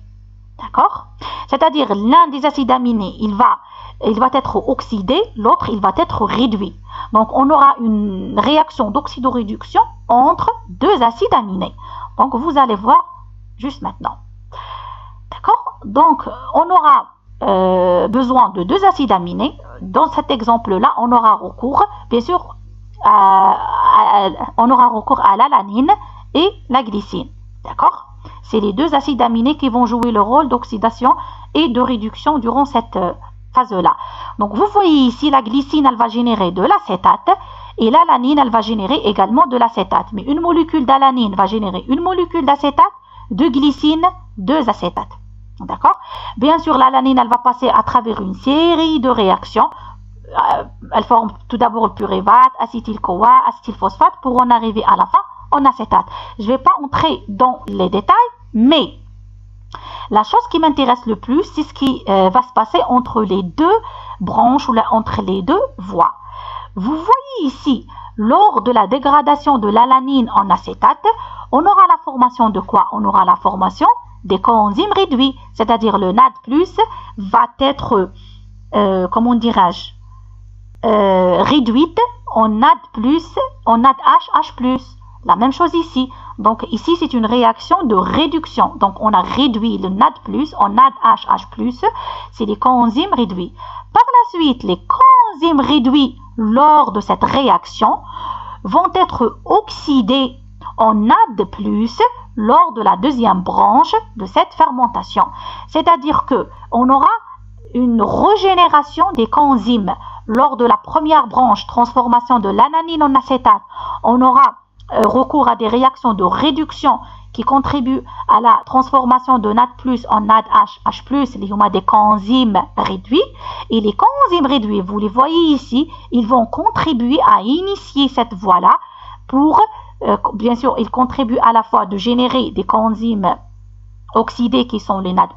D'accord? C'est-à-dire l'un des acides aminés, il va être oxydé, l'autre, il va être réduit. Donc, on aura une réaction d'oxydoréduction entre deux acides aminés. Donc, vous allez voir juste maintenant. D'accord? Donc, on aura besoin de deux acides aminés. Dans cet exemple-là, on aura recours, bien sûr, on aura recours à l'alanine et la glycine. D'accord? C'est les deux acides aminés qui vont jouer le rôle d'oxydation et de réduction durant cette phase-là. Donc, vous voyez ici, la glycine, elle va générer de l'acétate et l'alanine, elle va générer également de l'acétate. Mais une molécule d'alanine va générer une molécule d'acétate, de glycine, deux acétates. D'accord? Bien sûr, l'alanine, elle va passer à travers une série de réactions. Elle forme tout d'abord le pyruvate, acétyl-CoA, acétylphosphate pour en arriver à la fin en acétate. Je ne vais pas entrer dans les détails, mais la chose qui m'intéresse le plus, c'est ce qui va se passer entre les deux branches ou entre les deux voies. Vous voyez ici, lors de la dégradation de l'alanine en acétate, on aura la formation de quoi? On aura la formation des coenzymes réduits, c'est-à-dire le NAD+, va être, comment dirais-je, réduite en NAD+, en NADH+. La même chose ici. Donc ici, c'est une réaction de réduction. Donc on a réduit le NAD+, en NADH+, c'est les coenzymes réduits. Par la suite, les coenzymes réduits lors de cette réaction vont être oxydés en NAD+, lors de la deuxième branche de cette fermentation. C'est-à-dire qu'on aura une régénération des coenzymes lors de la première branche, transformation de l'ananine en acétate. On aura recours à des réactions de réduction qui contribuent à la transformation de NAD+ en NADH+, il y a des coenzymes réduits. Et les coenzymes réduits, vous les voyez ici, ils vont contribuer à initier cette voie-là pour, bien sûr, ils contribuent à la fois de générer des coenzymes oxydés qui sont les NAD+,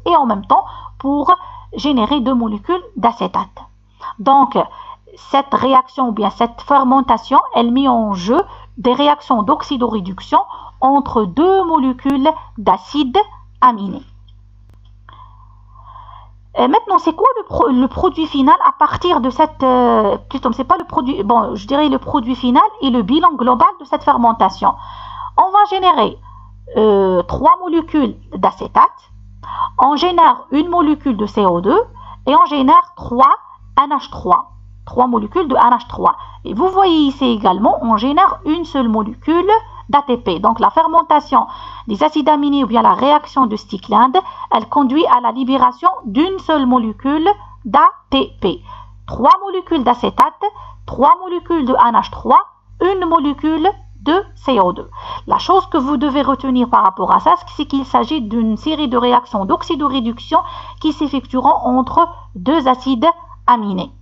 et en même temps pour générer deux molécules d'acétate. Donc, cette réaction ou bien cette fermentation, elle met en jeu des réactions d'oxydoréduction entre deux molécules d'acides aminés. Et maintenant, c'est quoi le produit final à partir de cette... plutôt, c'est pas le produit... Bon, je dirais le produit final et le bilan global de cette fermentation. On va générer 3 molécules d'acétate, on génère une molécule de CO2 et on génère 3 NH3. 3 molécules de NH3. Et vous voyez ici également, on génère une seule molécule d'ATP. Donc la fermentation des acides aminés ou bien la réaction de Stickland, elle conduit à la libération d'une seule molécule d'ATP. 3 molécules d'acétate, 3 molécules de NH3, une molécule de CO2. La chose que vous devez retenir par rapport à ça, c'est qu'il s'agit d'une série de réactions d'oxydoréduction qui s'effectueront entre deux acides aminés.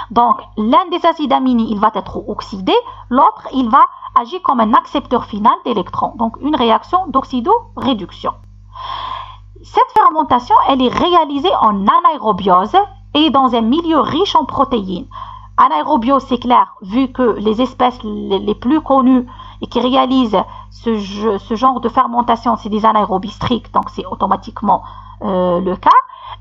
Donc, l'un des acides aminés, il va être oxydé, l'autre, il va agir comme un accepteur final d'électrons. Donc, une réaction d'oxydoréduction. Cette fermentation, elle est réalisée en anaérobiose et dans un milieu riche en protéines. Anaérobiose, c'est clair, vu que les espèces les plus connues et qui réalisent ce genre de fermentation, c'est des anaérobies strictes, donc c'est automatiquement le cas.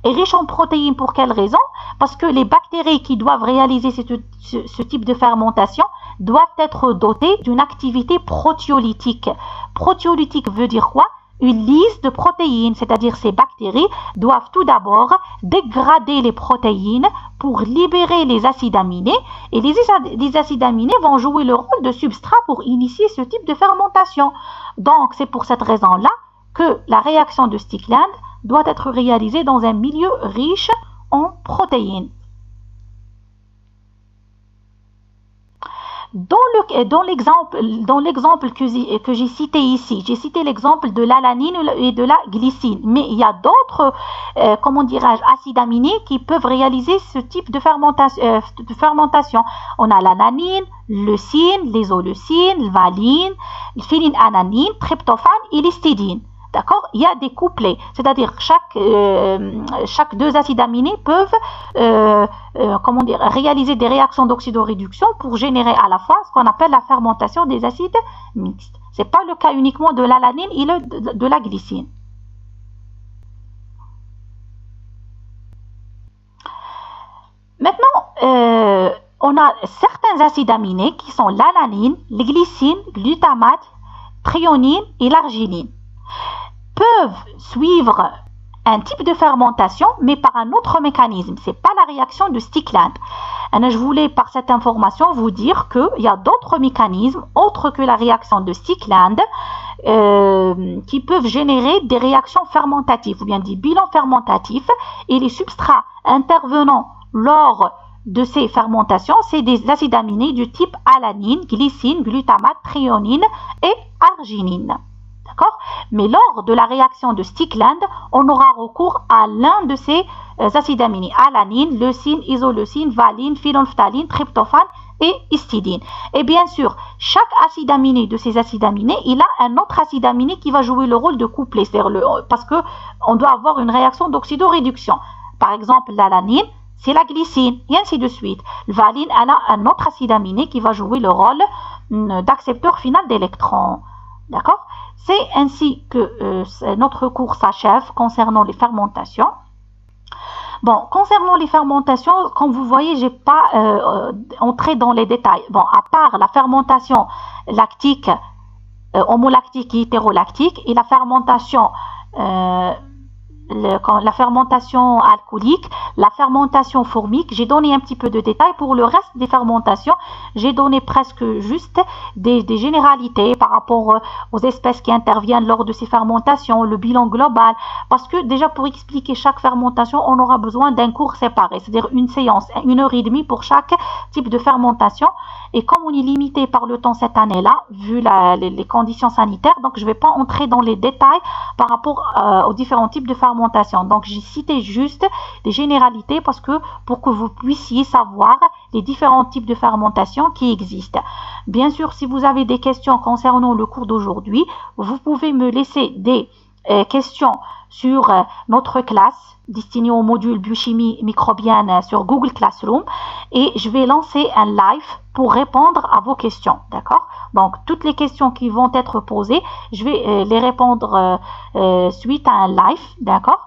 Et riche en protéines, pour quelle raison? Parce que les bactéries qui doivent réaliser ce type de fermentation doivent être dotées d'une activité protéolytique. Protéolytique veut dire quoi? Une lisse de protéines, c'est-à-dire ces bactéries doivent tout d'abord dégrader les protéines pour libérer les acides aminés, et les acides aminés vont jouer le rôle de substrat pour initier ce type de fermentation. Donc c'est pour cette raison-là que la réaction de Stickland doit être réalisée dans un milieu riche en protéines. Dans l'exemple que j'ai cité ici, j'ai cité l'exemple de l'alanine et de la glycine, mais il y a d'autres, acides aminés qui peuvent réaliser ce type de fermentation. On a l'ananine, le leucine, l'isoleucine, le valine, le phénylanine, tryptophane et l'histidine. D'accord? Il y a des couplets, c'est-à-dire chaque deux acides aminés peuvent réaliser des réactions d'oxydoréduction pour générer à la fois ce qu'on appelle la fermentation des acides mixtes. Ce n'est pas le cas uniquement de l'alanine et de la glycine. Maintenant, on a certains acides aminés qui sont l'alanine, le glycine, le glutamate, thréonine et l'arginine. Peuvent suivre un type de fermentation, mais par un autre mécanisme. Ce n'est pas la réaction de Stickland. Je voulais, par cette information, vous dire qu'il y a d'autres mécanismes, autres que la réaction de Stickland, qui peuvent générer des réactions fermentatives, ou bien des bilans fermentatifs, et les substrats intervenant lors de ces fermentations, c'est des acides aminés du type alanine, glycine, glutamate, thréonine et arginine. D'accord? Mais lors de la réaction de Stickland, on aura recours à l'un de ces acides aminés, alanine, leucine, isoleucine, valine, phénylphthaline, tryptophane et histidine. Et bien sûr, chaque acide aminé de ces acides aminés, il a un autre acide aminé qui va jouer le rôle de couplet, parce qu'on doit avoir une réaction d'oxydoréduction. Par exemple, l'alanine, c'est la glycine, et ainsi de suite. Le valine, elle a un autre acide aminé qui va jouer le rôle d'accepteur final d'électrons. D'accord? C'est ainsi que notre cours s'achève concernant les fermentations. Bon, concernant les fermentations, comme vous voyez, j'ai pas entré dans les détails. Bon, à part la fermentation lactique, homolactique et hétérolactique, et la fermentation la fermentation alcoolique, la fermentation formique. J'ai donné un petit peu de détails. Pour le reste des fermentations, j'ai donné presque juste des généralités par rapport aux espèces qui interviennent lors de ces fermentations, le bilan global. Parce que déjà, pour expliquer chaque fermentation, on aura besoin d'un cours séparé, c'est-à-dire une séance, 1h30 pour chaque type de fermentation. Et comme on est limité par le temps cette année-là, vu les conditions sanitaires, donc je ne vais pas entrer dans les détails par rapport aux différents types de fermentation. Donc j'ai cité juste des généralités parce que pour que vous puissiez savoir les différents types de fermentation qui existent. Bien sûr, si vous avez des questions concernant le cours d'aujourd'hui, vous pouvez me laisser des questions sur notre classe destinée au module biochimie microbienne sur Google Classroom et je vais lancer un live pour répondre à vos questions, d'accord? Donc, toutes les questions qui vont être posées, je vais les répondre suite à un live, d'accord?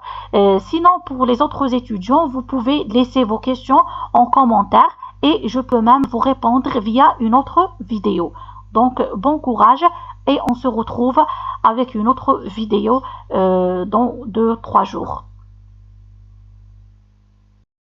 Sinon, pour les autres étudiants, vous pouvez laisser vos questions en commentaire et je peux même vous répondre via une autre vidéo. Donc, bon courage et on se retrouve avec une autre vidéo dans 2-3 jours.